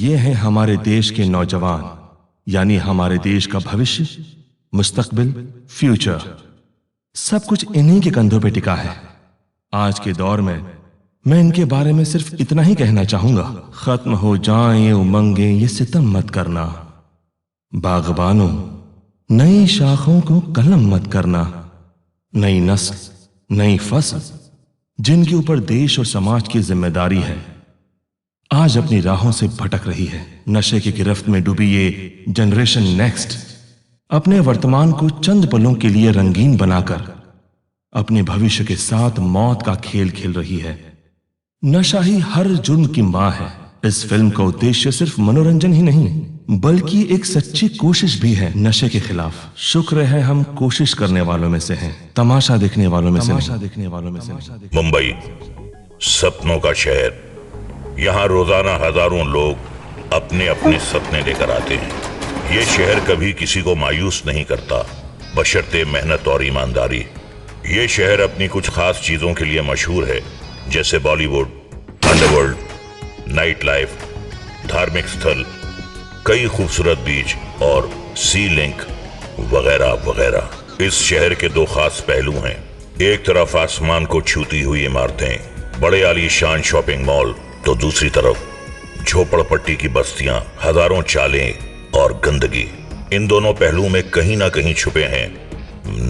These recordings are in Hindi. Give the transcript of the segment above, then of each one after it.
ये हैं हमारे देश के नौजवान, यानी हमारे देश का भविष्य, मुस्तकबिल, फ्यूचर। सब कुछ इन्हीं के कंधों पे टिका है। आज के दौर में मैं इनके बारे में सिर्फ इतना ही कहना चाहूंगा, खत्म हो जाएं ये उमंगें, ये सितम मत करना। बागबानों, नई शाखों को कलम मत करना। नई नस्ल, नई फसल, जिनके ऊपर देश और समाज की जिम्मेदारी है, आज अपनी राहों से भटक रही है। नशे की गिरफ्त में डूबी ये जनरेशन नेक्स्ट अपने वर्तमान को चंद पलों के लिए रंगीन बनाकर अपने भविष्य के साथ मौत का खेल खेल रही है। नशा ही हर जुर्म की मां है। इस फिल्म का उद्देश्य सिर्फ मनोरंजन ही नहीं, बल्कि एक सच्ची कोशिश भी है नशे के खिलाफ। शुक्र है हम कोशिश करने वालों में से हैं, तमाशा देखने वालों में से नहीं। मुंबई सपनों का शहर। यहाँ रोजाना हजारों लोग अपने अपने सपने लेकर आते हैं। ये शहर कभी किसी को मायूस नहीं करता, बशर्ते मेहनत और ईमानदारी। ये शहर अपनी कुछ खास चीजों के लिए मशहूर है, जैसे बॉलीवुड, अंडरवर्ल्ड, नाइट लाइफ, धार्मिक स्थल, कई खूबसूरत बीच और सी लिंक वगैरह वगैरह। इस शहर के दो खास पहलू हैं। एक तरफ आसमान को छूती हुई इमारतें, बड़े आलीशान शॉपिंग मॉल, तो दूसरी तरफ झोपड़पट्टी की बस्तियां, हजारों चालें और गंदगी। इन दोनों पहलुओं में कहीं ना कहीं छुपे हैं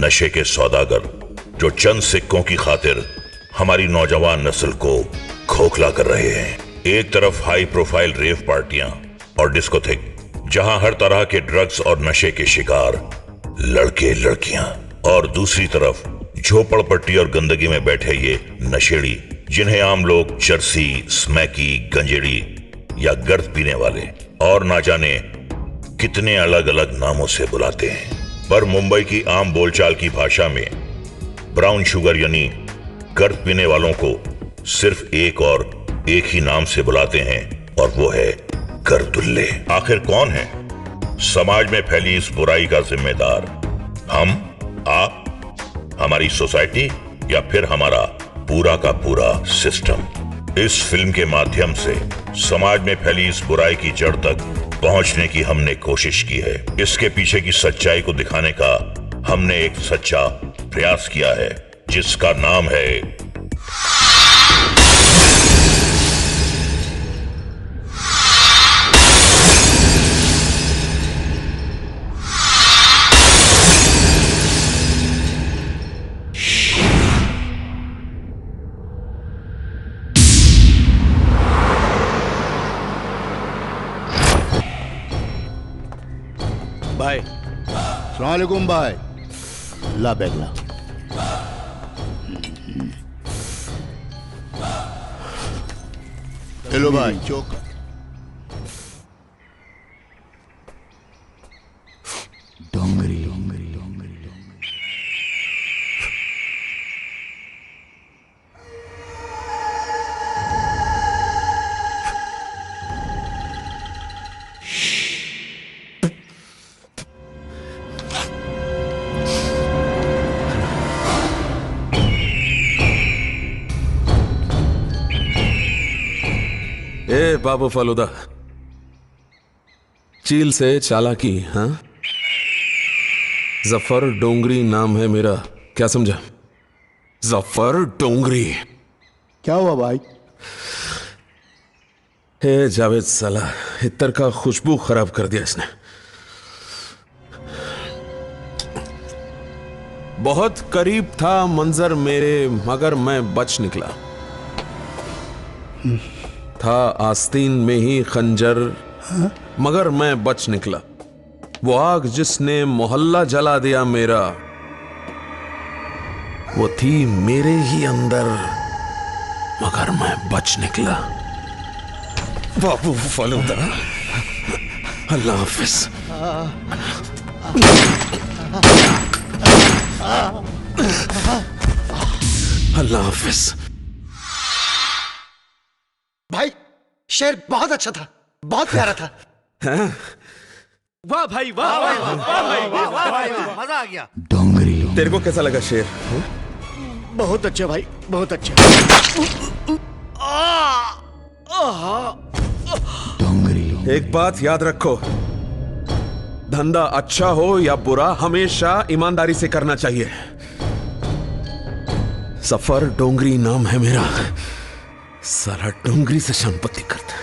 नशे के सौदागर, जो चंद सिक्कों की खातिर हमारी नौजवान नस्ल को खोखला कर रहे हैं। एक तरफ हाई प्रोफाइल रेव पार्टियां और डिस्कोथेक, जहां हर तरह के ड्रग्स और नशे के शिकार लड़के लड़कियां, और दूसरी तरफ झोपड़पट्टी और गंदगी में बैठे ये नशेड़ी, जिन्हें आम लोग चरसी, स्मैकी, गंजेड़ी या गर्द पीने वाले और ना जाने कितने अलग अलग नामों से बुलाते हैं। पर मुंबई की आम बोलचाल की भाषा में ब्राउन शुगर यानी गर्द पीने वालों को सिर्फ एक ही नाम से बुलाते हैं, और वो है गर्दुल्ले। आखिर कौन है समाज में फैली इस बुराई का जिम्मेदार? हम, आप, हमारी सोसाइटी, या फिर हमारा पूरा का पूरा सिस्टम? इस फिल्म के माध्यम से समाज में फैली इस बुराई की जड़ तक पहुंचने की हमने कोशिश की है। इसके पीछे की सच्चाई को दिखाने का हमने एक सच्चा प्रयास किया है, जिसका नाम है भाई। अस्सलाम वालेकुम भाई। ला बैग ला। हेलो भाई। चौक डोंगरी डोंगरी डोंगरी डोंगरी। ए बाबू फालूदा, चील से चालाकी, हाँ? जफर डोंगरी नाम है मेरा, क्या समझा? जफर डोंगरी। क्या हुआ भाई? हे जावेद साला, इत्तर का खुशबू खराब कर दिया इसने। बहुत करीब था मंजर मेरे, मगर मैं बच निकला। था आस्तीन में ही खंजर, मगर मैं बच निकला। वो आग जिसने मोहल्ला जला दिया मेरा, वो थी मेरे ही अंदर, मगर मैं बच निकला। बाबू फालूदा, अल्लाह हाफिज। अल्लाह हाफिज। भाई शेर बहुत अच्छा था, बहुत प्यारा था। वाह भाई, वाह वाह वाह भाई, वाह, मजा आ गया। डोंगरी। तेरे को कैसा लगा शेर? बहुत अच्छा भाई, बहुत अच्छा। डोंगरी। एक बात याद रखो, धंधा अच्छा हो या बुरा हमेशा ईमानदारी से करना चाहिए। सफर डोंगरी नाम है मेरा, सारा डोंगरी से संपत्ति करता है।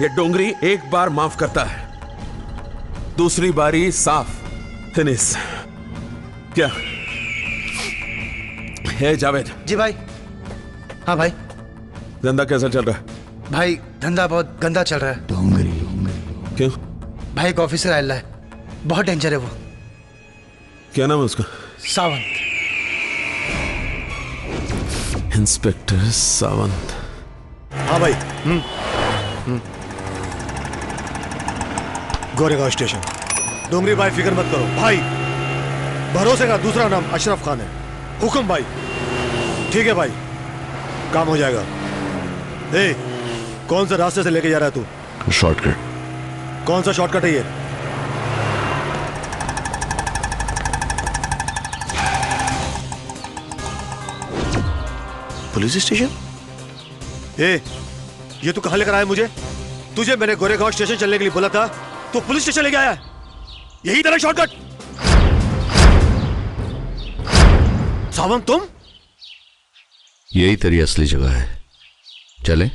ये डोंगरी एक बार माफ करता है, दूसरी बारी साफ फिनिश। क्या है जावेद? जी भाई। हाँ भाई। धंधा कैसा चल रहा है? भाई धंधा बहुत गंदा चल रहा है। क्यों? भाई एक ऑफिसर आया है, बहुत डेंजर है वो। क्या नाम है उसका? सावंत। इंस्पेक्टर सावंत। हाँ भाई। गोरेगांव स्टेशन। डोंगरी भाई फिक्र मत करो भाई, भरोसे का दूसरा नाम अशरफ खान है। हुक्म भाई। ठीक है भाई, काम हो जाएगा। ए, कौन सा रास्ते से लेके जा रहा है तू? शॉर्टकट। कौन सा शॉर्टकट है ये? Police station? ए, ये तू कहां लेकर आया मुझे? तुझे मैंने गोरेगांव स्टेशन चलने के लिए बोला था, तो पुलिस स्टेशन लेके आया है। यही तेरा शॉर्टकट? सावंत तुम? यही तेरी असली जगह है, चले?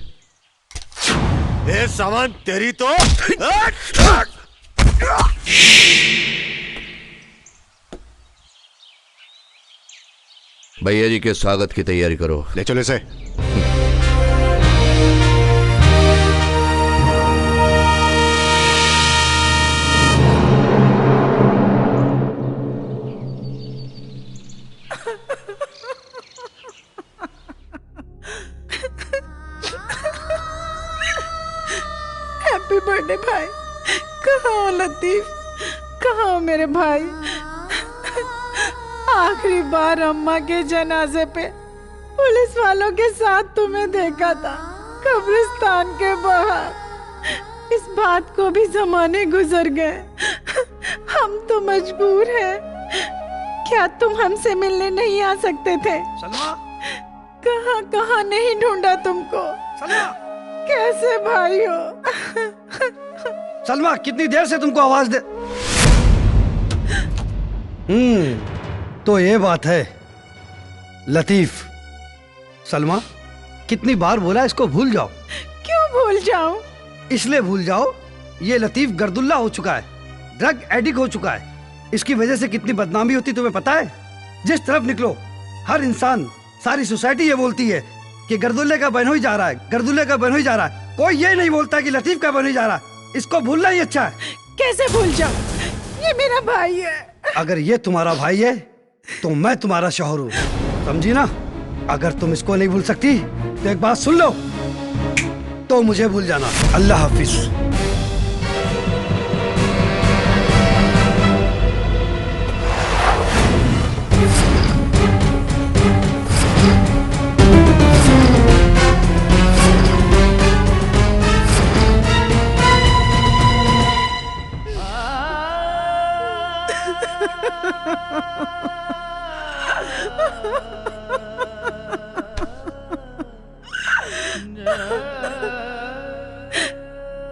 ए सावंत, तेरी तो भैया जी के स्वागत की तैयारी करो। ले चलो इसे। हैप्पी बर्थडे भाई। कहाँ हो लतीफ, कहाँ हो मेरे भाई? आखिरी बार अम्मा के जनाजे पे पुलिस वालों के साथ तुम्हें देखा था, कब्रिस्तान के बाहर। इस बात को भी जमाने गुजर गए, हम तो मजबूर हैं। क्या तुम हमसे मिलने नहीं आ सकते थे? सलमा। कहाँ कहाँ नहीं ढूंढा तुमको। सलमा। कैसे भाई हो? सलमा, कितनी देर से तुमको आवाज दे। तो ये बात है लतीफ। सलमा, कितनी बार बोला इसको भूल जाओ। क्यों भूल जाऊं? इसलिए भूल जाओ, ये लतीफ गर्दुल्ला हो चुका है, ड्रग एडिक्ट हो चुका है। इसकी वजह से कितनी बदनामी होती तुम्हें पता है? जिस तरफ निकलो हर इंसान, सारी सोसाइटी ये बोलती है कि गर्दुल्ले का बहनोई जा रहा है, गर्दुल्ले का बहनोई जा रहा है। कोई ये नहीं बोलता कि लतीफ का बहनोई जा रहा है। इसको भूलना ही अच्छा है। कैसे भूल जाऊं? ये मेरा भाई है। अगर ये तुम्हारा भाई है तो मैं तुम्हारा शौहर हूं, समझी ना? अगर तुम इसको नहीं भूल सकती तो एक बात सुन लो, तो मुझे भूल जाना। अल्लाह हाफिज।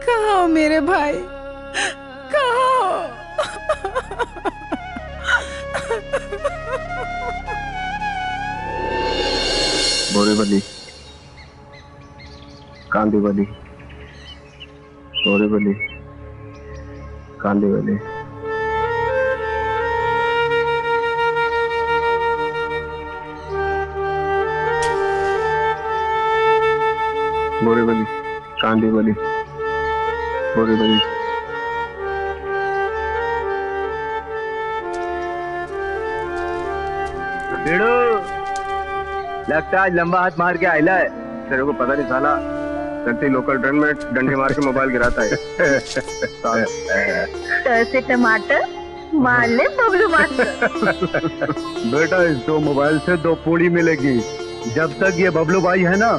कहाँ हो मेरे भाई, कहाँ हो? बोरेवली, कांदीवली, बोरेवली, कांदीवली। बोरेवली, कांदीवली, बोरेवली। बेड़ो, लगता है आज लंबा हाथ मार के आयला है। तेरे को पता नहीं साला, लगती लोकल ट्रेन में डंडे मार के मोबाइल गिराता है। से टमाटर मार ले बबलू मास्टर। बेटा, इस 2 मोबाइल से 2 पूड़ी मिलेगी। जब तक ये बबलू भाई है ना,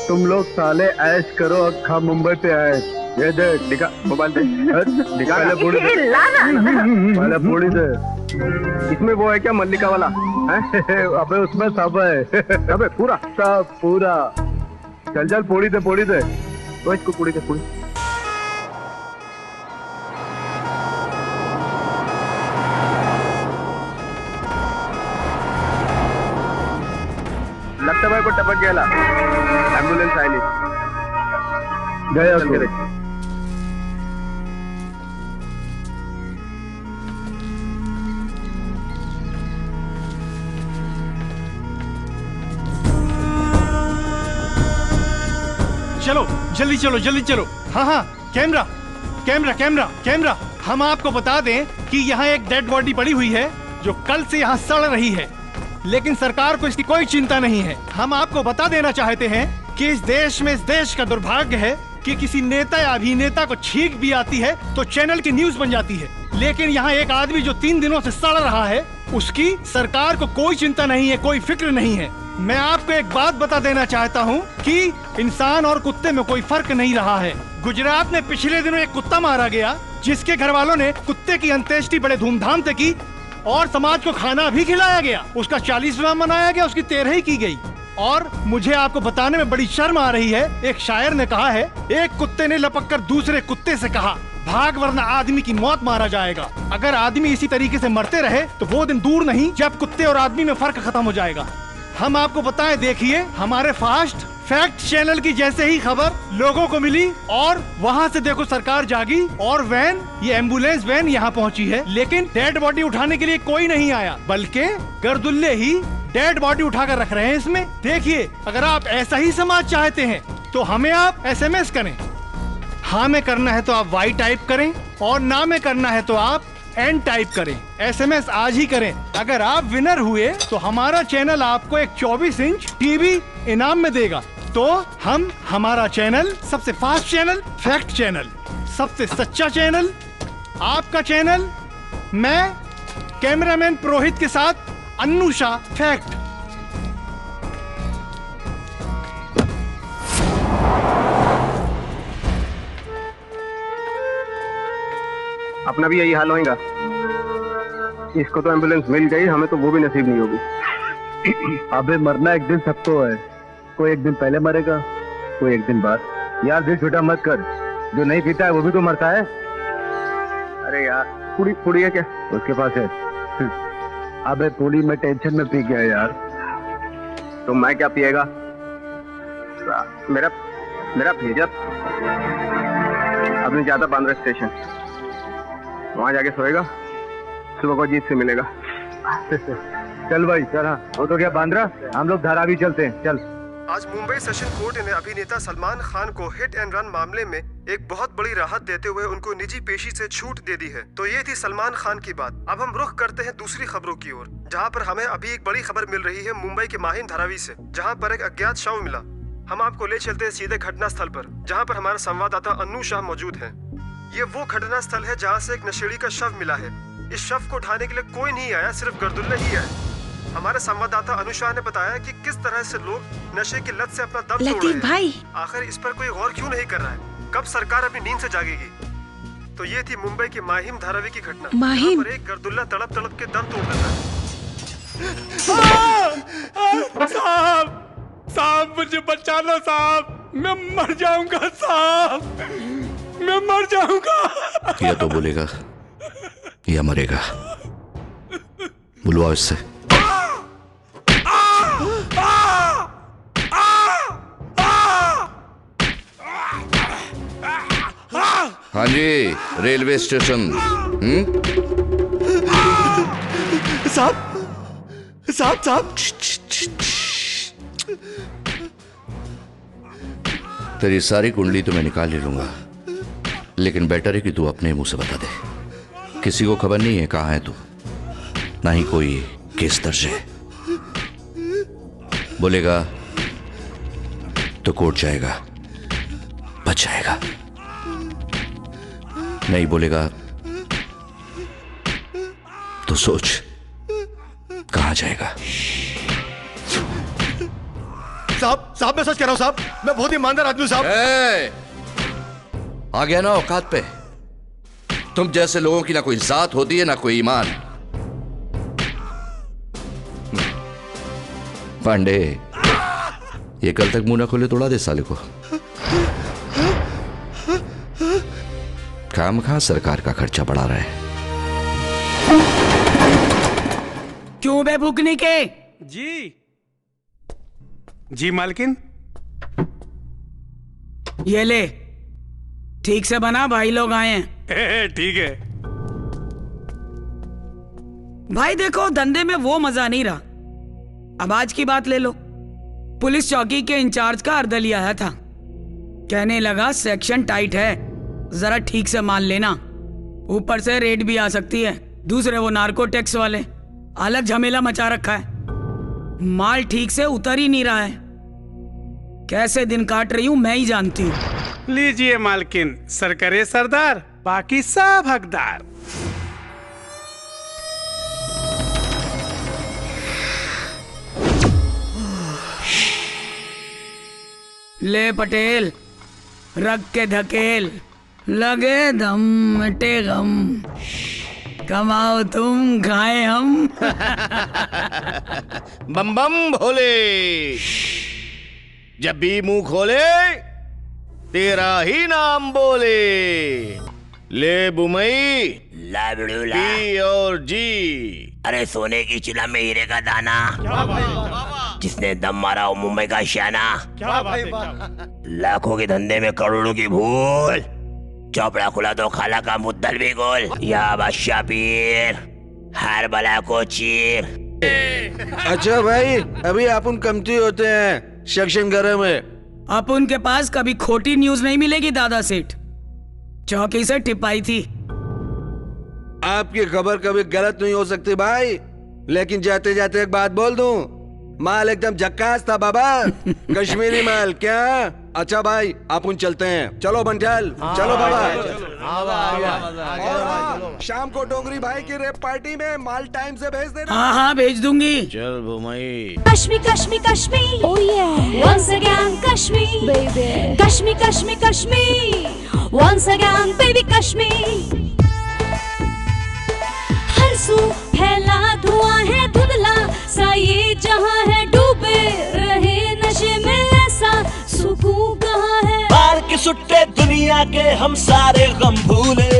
तुम लोग साले ऐश करो। अखा मुंबई पे आए। ये दे, दिखा मोबाइल दे, दिखा पहले पूड़ी दे, पहले पूड़ी दे। इसमें वो है क्या, मल्लिका वाला है? अबे उसमें सब है। अबे पूरा सब पूरा। चल चल, पूड़ी दे, पूड़ी दे। तो इसको पूड़ी दे, पूड़ी। मोठ्या बायको टपक गेला ॲम्ब्युलन्स आली गया चलो जल्दी चलो जल्दी चलो। हाँ हाँ कैमरा कैमरा कैमरा कैमरा। हम आपको बता दें कि यहाँ एक डेड बॉडी पड़ी हुई है जो कल से यहाँ सड़ रही है, लेकिन सरकार को इसकी कोई चिंता नहीं है। हम आपको बता देना चाहते हैं कि इस देश का दुर्भाग्य है कि किसी नेता या अभिनेता को छींक भी आती है तो चैनल की न्यूज बन जाती है, लेकिन यहाँ एक आदमी जो 3 दिनों से सड़ रहा है उसकी सरकार को कोई चिंता नहीं है, कोई फिक्र नहीं है। मैं आपको एक बात बता देना चाहता हूँ कि इंसान और कुत्ते में कोई फर्क नहीं रहा है। गुजरात में पिछले दिनों एक कुत्ता मारा गया जिसके घर वालों ने कुत्ते की अंत्येष्टि बड़े धूमधाम से की और समाज को खाना भी खिलाया गया। उसका 40वां मनाया गया, उसकी 13वीं की गई। और मुझे आपको बताने में बड़ी शर्म आ रही है, एक शायर ने कहा है, एक कुत्ते ने लपक कर दूसरे कुत्ते से कहा, भाग वरना आदमी की मौत मारा जाएगा। अगर आदमी इसी तरीके से मरते रहे तो वो दिन दूर नहीं जब कुत्ते और आदमी में फर्क खत्म हो जाएगा। हम आपको बताएं, देखिए हमारे फास्ट फैक्ट चैनल की जैसे ही खबर लोगों को मिली और वहाँ से देखो सरकार जागी और वैन, ये एम्बुलेंस वैन यहाँ पहुँची है, लेकिन डेड बॉडी उठाने के लिए कोई नहीं आया, बल्कि गर्दुल्ले ही डेड बॉडी उठाकर रख रहे हैं इसमें। देखिए अगर आप ऐसा ही समाज चाहते हैं तो हमें आप SMS करें। हाँ में करना है तो आप Y टाइप करें और ना में करना है तो आप N टाइप करें। SMS आज ही करें। अगर आप विनर हुए तो हमारा चैनल आपको एक 24 इंच टीवी इनाम में देगा। तो हम हमारा चैनल सबसे फास्ट चैनल, फैक्ट चैनल, सबसे सच्चा चैनल, आपका चैनल, मैं कैमरामैन पुरोहित के साथ अन्नू शाह फैक्ट। अपना भी यही हाल होगा। इसको तो एम्बुलेंस मिल गई, हमें तो वो भी नसीब नहीं होगी। अबे मरना एक दिन सबको है, कोई एक दिन पहले मरेगा, कोई एक दिन बाद। यार दिल छोटा मत कर, जो नहीं पीता है वो भी तो मरता है। अरे यार पूरी है क्या उसके पास है? अबे पूरी में टेंशन में पी गया यार। तो मैं क्या पिएगा? मेरा भेजा अपने ज्यादा बांद्रा स्टेशन, वहां जाके सोएगा, सुबह को जीत से मिलेगा। चल भाई चल। हाँ वो तो क्या बांद्रा, हम लोग धारावी चलते हैं, चल। आज मुंबई सेशन कोर्ट ने अभिनेता सलमान खान को हिट एंड रन मामले में एक बहुत बड़ी राहत देते हुए उनको निजी पेशी से छूट दे दी है। तो ये थी सलमान खान की बात। अब हम रुख करते हैं दूसरी खबरों की ओर, जहां पर हमें अभी एक बड़ी खबर मिल रही है मुंबई के माहिम धारावी से, जहां पर एक अज्ञात शव मिला। हम आपको ले चलते हैं सीधे घटना स्थल पर, जहाँ पर हमारा संवाददाता अन्नू शाह मौजूद है। ये वो घटना स्थल है जहाँ से एक नशेड़ी का शव मिला है। इस शव को उठाने के लिए कोई नहीं आया, सिर्फ गर्दुल्ले ही आए। हमारे संवाददाता अनुषा ने बताया कि किस तरह से लोग नशे की लत से अपना दम तोड़ रहे हैं। भाई आखिर इस पर कोई गौर क्यों नहीं कर रहा है? कब सरकार अपनी नींद से जागेगी? तो ये थी मुंबई की माहिम धारावी की घटना, जहाँ पर एक गर्दुल्ला तड़प तड़प के दम तोड़ देता है। साहब मुझे बचा लो साहब, मैं मर जाऊंगा साहब, मैं मर जाऊंगा। या तो बोलेगा या मरेगा, बुलवाओ इससे। हाँ जी, रेलवे स्टेशन। साहब तेरी सारी कुंडली तो मैं निकाल ही लूंगा, लेकिन बेटर है कि तू अपने मुंह से बता दे। किसी को खबर नहीं है कहाँ है तू, ना ही कोई केस दर्ज है। बोलेगा तो कोर्ट जाएगा, बच जाएगा। नहीं बोलेगा तो सोच कहाँ जाएगा। साहब मैं सच कह रहा हूं साहब, मैं बहुत ईमानदार आदमी हूं साहब। आ गया ना औकात पे। तुम जैसे लोगों की ना कोई जात होती है ना कोई ईमान। पांडे, ये कल तक मुंह ना खोले तोड़ा दे साले को। खामखा सरकार का खर्चा बढ़ा रहा है। क्यों बे भुगनी के? जी जी मालकिन। ये ले, ठीक से बना, भाई लोग आए हैं। ठीक है भाई देखो, धंधे में वो मजा नहीं रहा। अब आज की बात ले लो, पुलिस चौकी के इंचार्ज का अर्दली आया था, कहने लगा सेक्शन टाइट है, जरा ठीक से मान लेना, ऊपर से रेड भी आ सकती है। दूसरे वो नार्को टैक्स वाले, अलग झमेला मचा रखा है, माल ठीक से उतर ही नहीं रहा है। कैसे दिन काट रही हूं मैं ही जानती हूँ। लीजिए मालकिन, सर करे सरदार, बाकी सब हकदार। ले पटेल, रख के धकेल, लगे दम मिटे गम, कमाओ तुम खाए हम। बम बम भोले, जब भी मुंह खोले तेरा ही नाम बोले। ले बुमई, ला बिड़ूला, पी और जी। अरे सोने की चिला में हीरे का दाना, जिसने दम मारा हो मुंबई का शाना। लाखों के धंधे में करोड़ों की भूल, चौपड़ा खुला तो खाला का मुद्दल भी गोल। या बादशाह पीर, हर बला को चीर। अच्छा भाई, अभी अपन कमती होते हैं सेक्शन गरम है। अपन के पास कभी खोटी न्यूज नहीं मिलेगी दादा सेठ, चौकी से टिपाई थी। आपकी खबर कभी गलत नहीं हो सकती भाई, लेकिन जाते जाते एक बात बोल दूं, माल एकदम झक्कास था बाबा। कश्मीरी माल क्या। अच्छा भाई, अपन चलते हैं। चलो बंठल, चलो बाबा। और शाम को डोंगरी भाई की रेप पार्टी में माल टाइम से भेज देना। हाँ हाँ भेज दूंगी। चल बुमई। Kashmir, Kashmir, Kashmir. Oh yeah. Once again, Kashmir, baby. Kashmir, Kashmir, Kashmir. Once again, baby, Kashmir. हर सू फैला धुआं है धुंधला सा ये जहां है, डूबे रहे नशे में ऐसा सुकून कहाँ है। बाल के सुट्टे दुनिया के हम सारे गम भूले,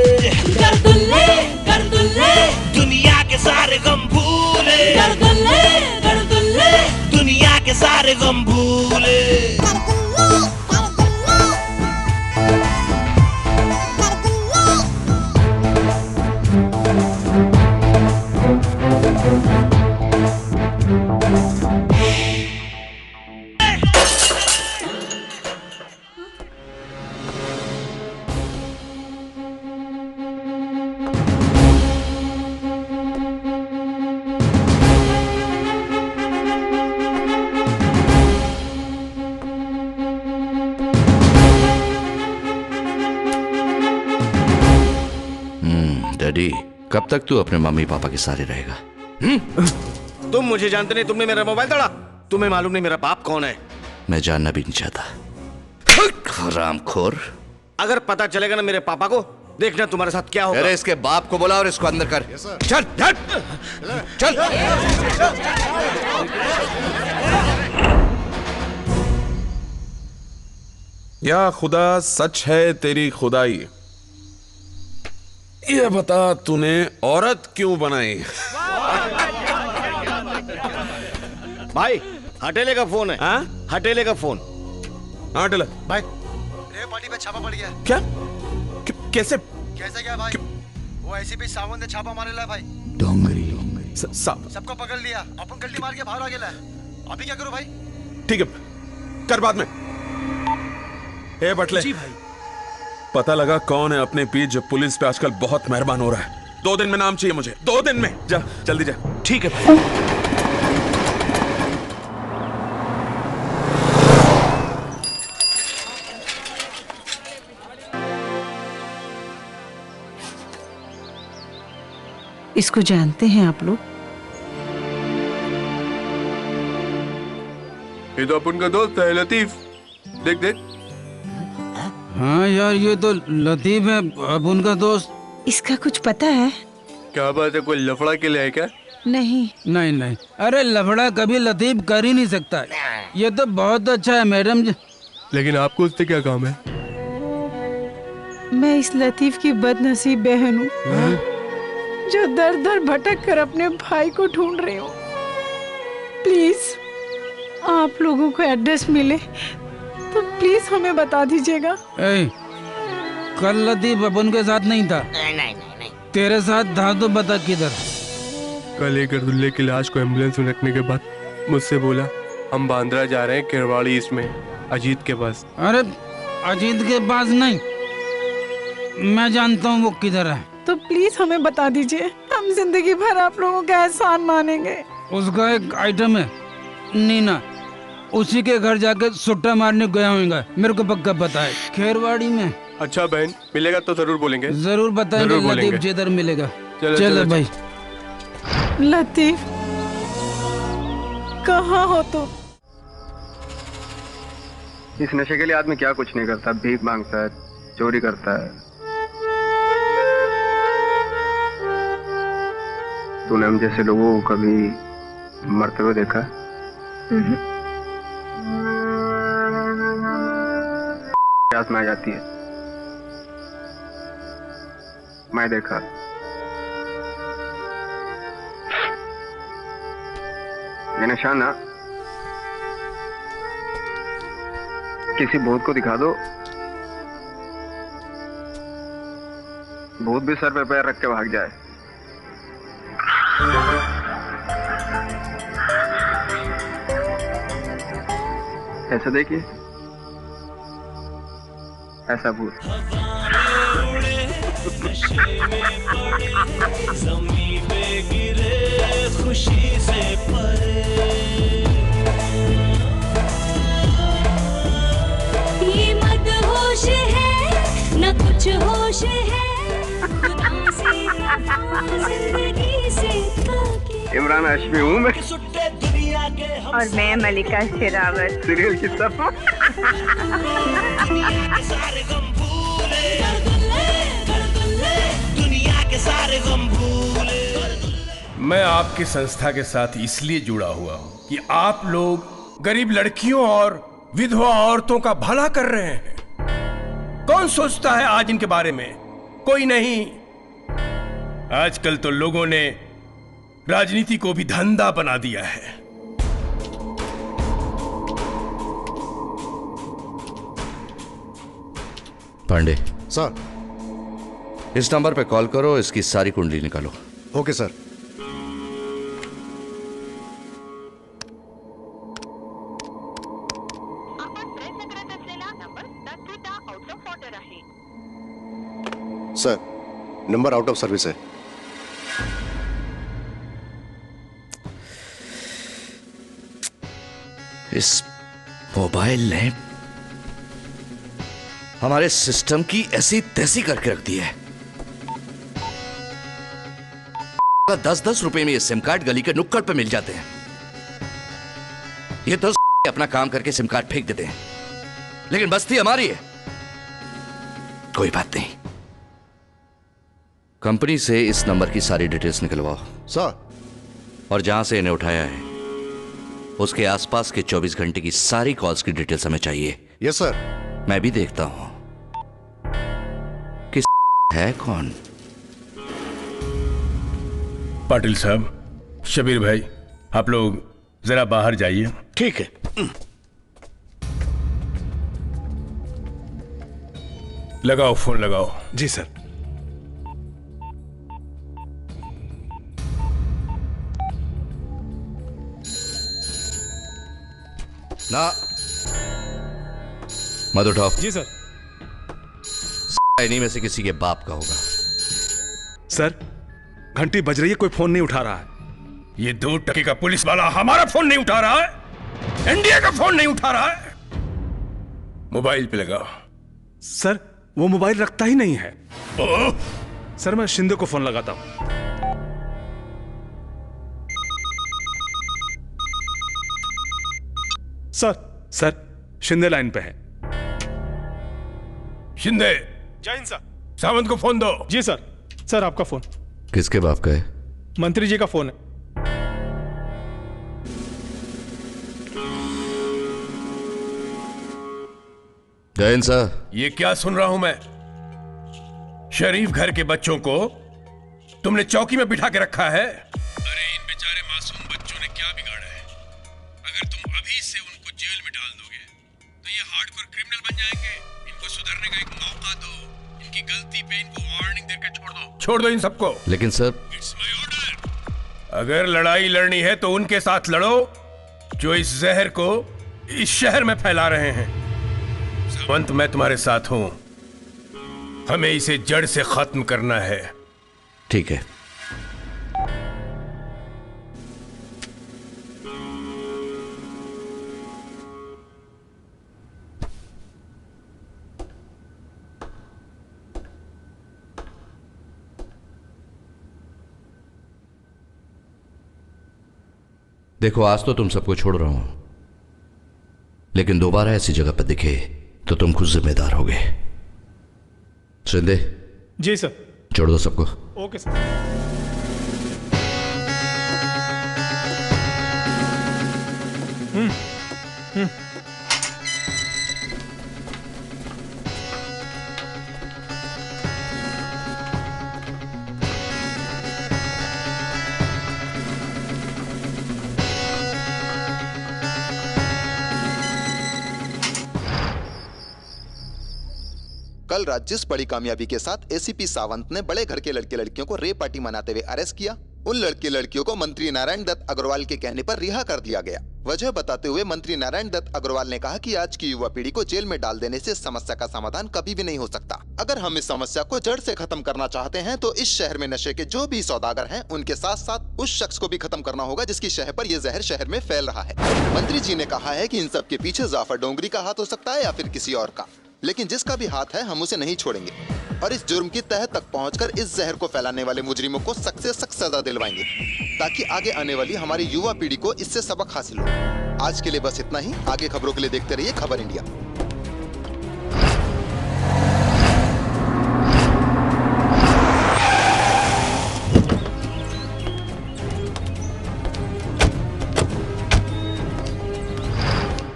गर्दुल्ले गर्दुल्ले दुनिया के सारे गम भूले, गर्दुल्ले गर्दुल्ले दुनिया के सारे गम भूले। डैडी, कब तक तू अपने मम्मी पापा के सारे रहेगा? तुम मुझे जानते नहीं, तुमने मेरा मोबाइल तोड़ा। तुम्हें मालूम नहीं मेरा बाप कौन है। मैं जानना भी नहीं चाहता। हरामखोर। अगर पता चलेगा ना मेरे पापा को, देखना तुम्हारे साथ क्या होगा। अरे इसके बाप को बुला और इसको अंदर कर। चल चल चल। या खुदा, सच है तेरी खुदाई। ये बता, तूने औरत क्यों बनाई? भाई हटेले का फोन है। हाँ? हटेले का फोन। हटेला भाई, रेप पार्टी पे छापा पड़ गया। क्या? कैसे? कैसे क्या भाई? वो एसीपी सावंत ने छापा मारेला है भाई। डोंगरी सबको पकड़ लिया, अपन गलती मार के बाहर आ गया। अभी क्या करो भाई? ठीक है, कर बाद में। ए बटले जी भाई। पता लगा कौन है अपने पीठ जो पुलिस पे आजकल बहुत मेहरबान हो रहा है। 2 दिन में नाम चाहिए मुझे, 2 दिन में। जा जल्दी जा। ठीक है भाई। इसको जानते हैं आप लोग? ये तो अपन का दोस्त है लतीफ। देख देख। हाँ यार, ये तो लतीफ है, अब उनका दोस्त। इसका कुछ पता है? क्या बात है, कोई लफड़ा के लिए है क्या? नहीं नहीं नहीं, अरे लफड़ा कभी लतीफ कर ही नहीं सकता। ये तो बहुत अच्छा है मैडम जी। लेकिन आपको उससे क्या काम है? मैं इस लतीफ की बदनसीब बहन हूँ, जो दर दर भटक कर अपने भाई को ढूंढ रही हूँ। प्लीज आप लोगों को एड्रेस मिले तो प्लीज हमें बता दीजिएगा। कल लतीफ अपन के साथ नहीं था? नहीं। तेरे साथ था तो बता किधर? कल एक गर्दुल्ले की लाश को एम्बुलेंस में रखने के बाद मुझसे बोला हम बांद्रा जा रहे हैं केरवाड़ी इसमें अजीत के पास। अरे अजीत के पास नहीं, मैं जानता हूँ वो किधर है। तो प्लीज हमें बता दीजिए, हम जिंदगी भर आप लोगों का एहसान मानेंगे। उसका एक आइटम है नीना, उसी के घर जाके सुट्टा मारने गया होगा, मेरे को पक्का पता है, खेरवाड़ी में। अच्छा बहन, मिलेगा तो जरूर बोलेंगे। जरूर बताएंगे लतीफ जिधर मिलेगा। चलो भाई। लतीफ कहाँ हो तुम? इस नशे के लिए आदमी क्या कुछ नहीं करता, भीख मांगता है, चोरी करता है। तूने हम जैसे लोगों को कभी मरते हुए देखा? प्यास में आ जाती है, मैं देखा। ये नशा ना किसी भूत को दिखा दो, भूत भी सर पे पैर रख के भाग जाए। ऐसा देखिए, ऐसा भूत। ज़मीं पे गिरे खुशी से परे। ये मदहोश है न कुछ होश है, जिंदगी से इमरान हाशमी हूँ मैं, और मैं मलिका शेरावत। सीरियल की सब। मैं आपकी संस्था के साथ इसलिए जुड़ा हुआ हूँ कि आप लोग गरीब लड़कियों और विधवा औरतों का भला कर रहे हैं। कौन सोचता है आज इनके बारे में? कोई नहीं। आजकल तो लोगों ने राजनीति को भी धंधा बना दिया है। पांडे सर, इस नंबर पे कॉल करो, इसकी सारी कुंडली निकालो। Okay sir. Sir, number out of service है। इस मोबाइल ने हमारे सिस्टम की ऐसी तैसी करके रख दी है। 10-10 रुपए में ये सिम कार्ड गली के नुक्कड़ पे मिल जाते हैं। ये तो अपना काम करके सिम कार्ड फेंक देते हैं, लेकिन बस्ती हमारी है। कोई बात नहीं, कंपनी से इस नंबर की सारी डिटेल्स निकलवाओ सर, और जहां से इन्हें उठाया है उसके आसपास के 24 घंटे की सारी कॉल्स की डिटेल्स हमें चाहिए। Yes sir. मैं भी देखता हूं कि है कौन। पाटिल साहब, शबीर भाई, आप लोग जरा बाहर जाइए। ठीक है। लगाओ फोन, लगाओ। जी सर। ना मत उठाओ। जी सर। इन्हीं में से किसी के बाप का होगा। सर, घंटी बज रही है, कोई फोन नहीं उठा रहा है। ये 2 टके का पुलिस वाला हमारा फोन नहीं उठा रहा है, इंडिया का फोन नहीं उठा रहा है। मोबाइल पे लगाओ। सर, वो मोबाइल रखता ही नहीं है। सर, मैं शिंदे को फोन लगाता हूं। सर, शिंदे लाइन पे है। शिंदे। जय हिंद सर। सावंत को फोन दो। जी सर। सर, आपका फोन। किसके बाप का है? मंत्री जी का फोन है। जय हिंद सर। ये क्या सुन रहा हूं मैं? शरीफ घर के बच्चों को तुमने चौकी में बिठा के रखा है। अरे इन बेचारे मासूम बच्चों ने क्या बिगाड़ा है? अगर तुम अभी से उनको जेल में डाल दोगे तो ये हार्डकोर क्रिमिनल बन जाएंगे। इनको सुधरने का एक मौका दो। इनकी गलती पे इनको वार्निंग देकर छोड़ दो इन सबको। लेकिन सर, अगर लड़ाई लड़नी है तो उनके साथ लड़ो जो इस जहर को इस शहर में फैला रहे हैं। सावंत, मैं तुम्हारे साथ हूं। हमें इसे जड़ से खत्म करना है। ठीक है। देखो, आज तो तुम सबको छोड़ रहा हूं, लेकिन दोबारा ऐसी जगह पर दिखे तो तुम खुद जिम्मेदार होगे। शिंदे। जी सर। छोड़ दो सबको। Okay sir. कल रात जिस बड़ी कामयाबी के साथ एसीपी सावंत ने बड़े घर के लड़के लड़कियों को रेप पार्टी मनाते हुए अरेस्ट किया, उन लड़के लड़कियों को मंत्री नारायण दत्त अग्रवाल के कहने पर रिहा कर दिया गया। वजह बताते हुए मंत्री नारायण दत्त अग्रवाल ने कहा कि आज की युवा पीढ़ी को जेल में डाल देने से समस्या का समाधान कभी भी नहीं हो सकता। अगर हम इस समस्या को जड़ से खत्म करना चाहते हैं तो इस शहर में नशे के जो भी सौदागर हैं, उनके साथ साथ उस शख्स को भी खत्म करना होगा जिसकी शह पर यह जहर शहर में फैल रहा है। मंत्री जी ने कहा है कि इन सब के पीछे जाफर डोंगरी का हाथ हो सकता है या फिर किसी और का, लेकिन जिसका भी हाथ है हम उसे नहीं छोड़ेंगे और इस जुर्म की तह तक पहुंचकर इस जहर को फैलाने वाले मुजरिमों को सख्त से सख्त सजा दिलवाएंगे ताकि आगे आने वाली हमारी युवा पीढ़ी को इससे सबक हासिल हो। आज के लिए बस इतना ही। आगे खबरों के लिए देखते रहिए खबर इंडिया।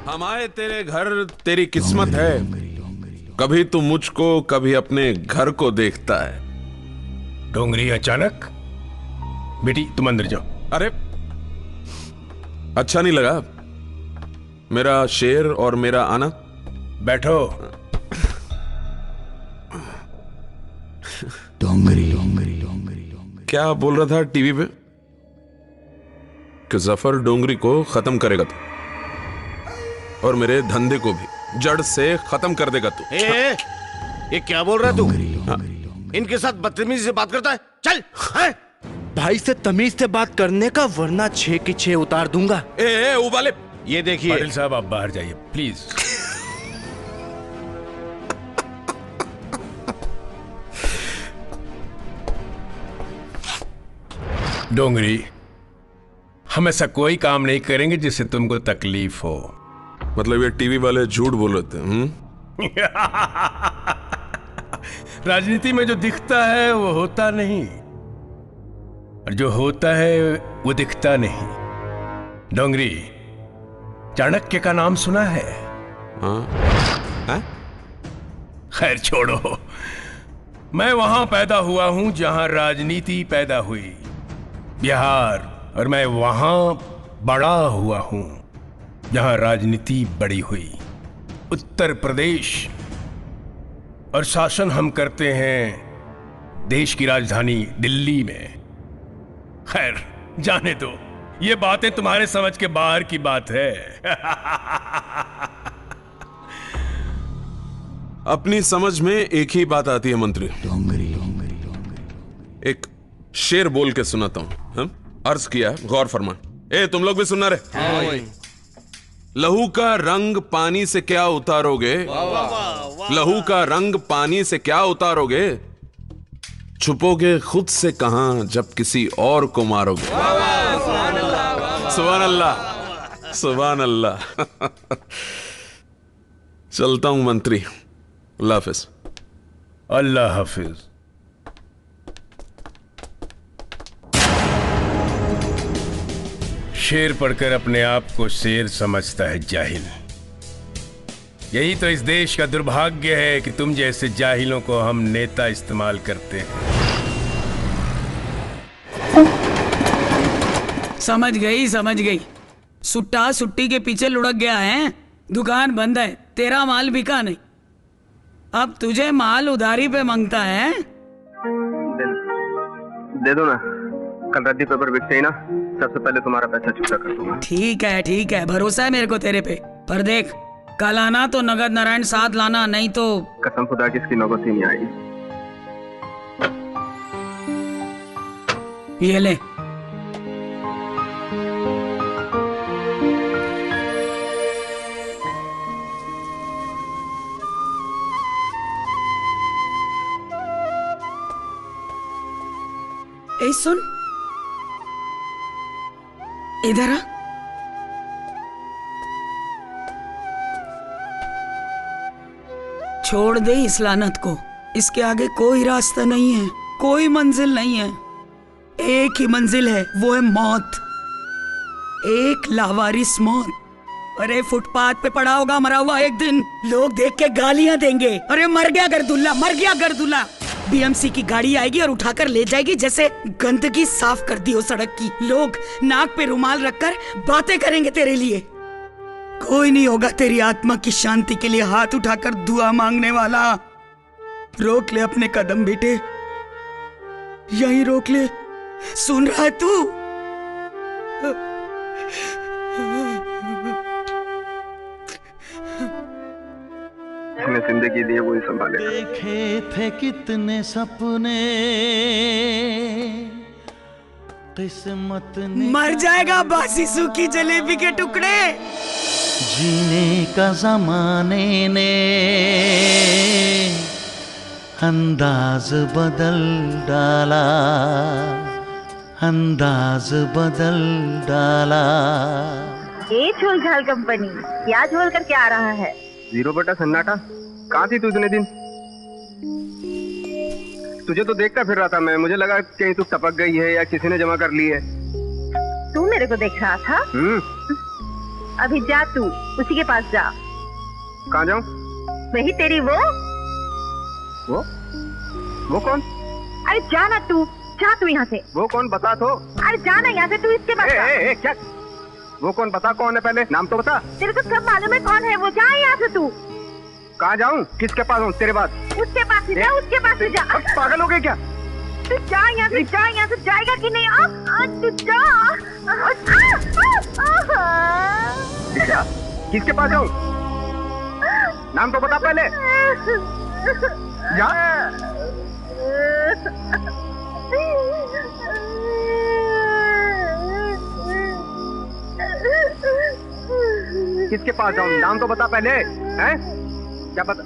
हम आए तेरे घर, तेरी किस्मत है। कभी तू मुझको कभी अपने घर को देखता है। डोंगरी, अचानक बेटी तुम अंदर जाओ। अरे अच्छा नहीं लगा मेरा शेर और मेरा आना? बैठो। डोंगरी क्या बोल रहा था टीवी पे कि जफर डोंगरी को खत्म करेगा तू और मेरे धंधे को भी जड़ से खत्म कर देगा तू। ये क्या बोल रहा तू? इनके साथ बदतमीजी से बात करता है? चल। भाई से तमीज से बात करने का, वरना 6 की 6 उतार दूंगा। उबाले। ये देखिए पाटिल साहब, आप बाहर जाइए प्लीज। डोंगरी, हम ऐसा कोई काम नहीं करेंगे जिससे तुमको तकलीफ हो। मतलब ये टीवी वाले झूठ बोल रहे थे? राजनीति में जो दिखता है वो होता नहीं, और जो होता है वो दिखता नहीं। डोंगरी, चाणक्य का नाम सुना है? खैर छोड़ो। मैं वहां पैदा हुआ हूं जहां राजनीति पैदा हुई, बिहार, और मैं वहां बड़ा हुआ हूं जहां राजनीति बड़ी हुई, उत्तर प्रदेश। और शासन हम करते हैं देश की राजधानी दिल्ली में। खैर जाने दो, ये बातें तुम्हारे समझ के बाहर की बात है। अपनी समझ में एक ही बात आती है मंत्री। एक शेर बोल के सुनाता हूं। अर्ज किया, गौर फरमा। तुम लोग भी सुनना रहे? लहू का रंग पानी से क्या उतारोगे? लहू का रंग पानी से क्या उतारोगे? छुपोगे खुद से कहां जब किसी और को मारोगे? सुभान अल्लाह, सुभान अल्लाह। चलता हूं मंत्री, अल्लाह हाफिज। अल्लाह हाफिज। शेर पढ़कर अपने आप को शेर समझता है जाहिल। यही तो इस देश का दुर्भाग्य है कि तुम जैसे जाहिलों को हम नेता इस्तेमाल करते हैं। समझ गई। सुट्टा सुट्टी के पीछे लुढ़क गया है। दुकान बंद है, तेरा माल बिका नहीं, अब तुझे माल उधारी पे मांगता है। दे दो ना, कल रद्दी पेपर बिकते ही ना सबसे पहले तुम्हारा पैसा चुका कर दूंगा। ठीक है, भरोसा है मेरे को तेरे पे। पर देख, कल आना तो नगद नारायण साथ लाना, नहीं तो कसम खुदा की इसकी नौबत ही नहीं आएगी। ये ले। ए सुन, इधर आ। छोड़ दे इस लानत को, इसके आगे कोई रास्ता नहीं है, कोई मंजिल नहीं है। एक ही मंजिल है, वो है मौत, एक लावारिस मौत। अरे फुटपाथ पे पड़ा होगा मरा हुआ, एक दिन लोग देख के गालियां देंगे, अरे मर गया गर्दुल्ला, मर गया गर्दुल्ला। बीएमसी की गाड़ी आएगी और उठाकर ले जाएगी जैसे गंदगी साफ कर दी हो सड़क की। लोग नाक पे रुमाल रखकर बातें करेंगे तेरे लिए। कोई नहीं होगा तेरी आत्मा की शांति के लिए हाथ उठाकर दुआ मांगने वाला। रोक ले अपने कदम बेटे, यहीं रोक ले। सुन रहा है तू? जिंदगी दी वही संभाले। देखे थे कितने सपने, किस्मत ने मर जाएगा बासी सूखी जलेबी के टुकड़े। जीने का जमाने ने अंदाज बदल डाला, अंदाज बदल डाला। ये झोल-झाल कंपनी क्या झोल करके आ रहा है? जीरो बटा सन्नाटा। कहाँ थी तू इतने दिन? तुझे तो देखता फिर रहा था मैं, मुझे लगा कहीं तू टपक गई है या किसी ने जमा कर ली है। तू मेरे को देख रहा था? अभी जा, तू उसी के पास जा। कहाँ जाऊँ? वही तेरी वो कौन? अरे जाना तू, जा तू यहाँ से। वो कौन बता तो। अरे जाना यहाँ से, तू इसके पास जा। क्या? वो कौन? बता कौन है, पहले नाम तो बता। तेरे को सब मालूम है कौन है वो, जा यहाँ से तू। कहाँ जाऊँ? किसके पास हूँ? तेरे पास? उसके पास ही जा, उसके पास ही जा। पागल हो गए क्या? तू जा यहाँ से, जा यहाँ से, जाएगा कि नहीं? तू जा। किसके पास जाऊँ? नाम तो बता पहले। जा। किसके पास जाऊँ? नाम तो बता पहले। हैं? क्या बता?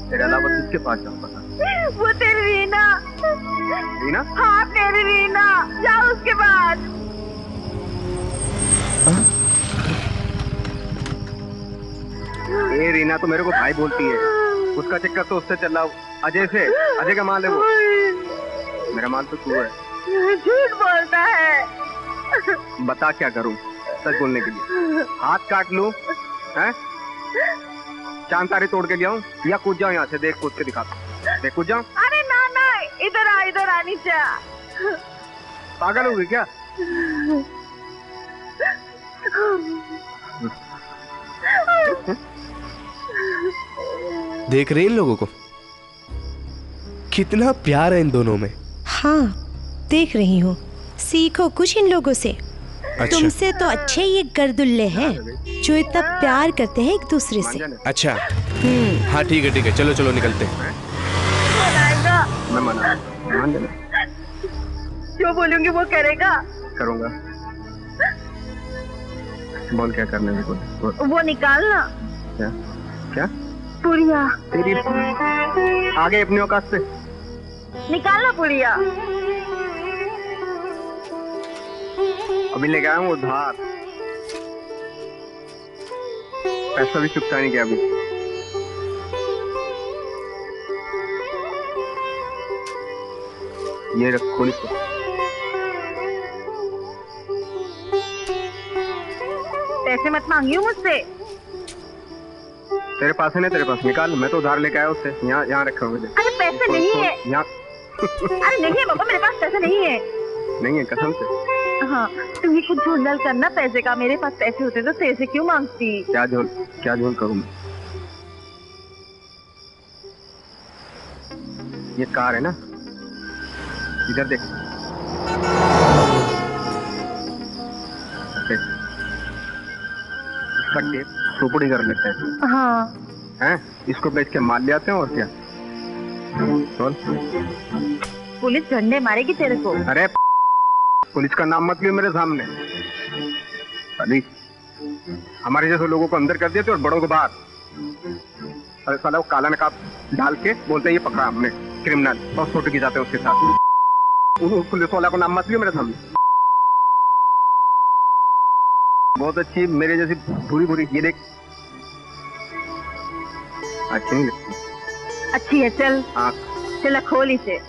तेरे अलावा किसके पास जाऊँ बता? वो तेरी रीना। रीना? हाँ तेरी रीना, जा उसके पास। ये रीना तो मेरे को भाई बोलती है, उसका चक्कर तो उससे चल रहा। अजय से, अजय का माल है वो। मेरा माल तो तू है। झूठ बोलता है। बता क्या करूं सच बोलने के लिए? हाथ काट लूं? हैं? चांद तारे तोड़ के ले आऊं या कूद जाऊं यहाँ से? देख कूद के दिखा, देख कूद जाऊं। अरे ना ना, इधर आ नीचे। पागल हो गई क्या? देख रहे इन लोगों को, कितना प्यार है इन दोनों में। हाँ देख रही हूँ, सीखो कुछ इन लोगों से। अच्छा। तुमसे तो अच्छे ये गर्दुल्ले हैं जो इतना प्यार करते हैं एक दूसरे से। अच्छा हाँ ठीक है, चलो चलो निकलते हैं। मैं मान जाना। जो बोलूंगी वो करेगा। करूंगा। बोल क्या करने में? बोल। वो निकालना। क्या? क्या? पुड़िया। तेरी आगे अपनी औकात से निकालना पुड़िया। अभी लेके आया हूँ उधार, पैसा भी चुकता नहीं किया अभी। ये रखो लिखो। पैसे मत मांगियो मुझसे। तेरे पास है ना? तेरे पास निकाल, मैं तो उधार लेके आया उससे। यहाँ रखा हूँ। अरे पैसे नहीं है। यहाँ अरे नहीं है बाबा, मेरे पास पैसे नहीं है। नहीं है कसम से। हाँ, तुम ही कुछ झोल करना पैसे का। मेरे पास पैसे होते तो तेरे से क्यों मांगती? क्या झोल करूँ? ये कार है ना, इधर देख। इसका टेप सुपुड़ी कर लेते हैं। हाँ। हैं? इसको बेच के माल ले आते हैं और क्या। बोल। पुलिस डंडे मारेगी तेरे को। अरे पुलिस का नाम मत लियो मेरे सामने। अली हमारे जैसे लोगों को अंदर कर दिया और बड़ों को बाहर। अरे साला वो काला नकाब डाल के बोलते हैं ये पकड़ा हमने क्रिमिनल, और फोटो खिंचाते हैं उसके साथ। पुलिस वाला को नाम मत लियो मेरे सामने। बहुत अच्छी, मेरे जैसी बुरी ये देख। अच्छी नहीं लगती? अच्छी है, चल। हाँ चल खोल इसे।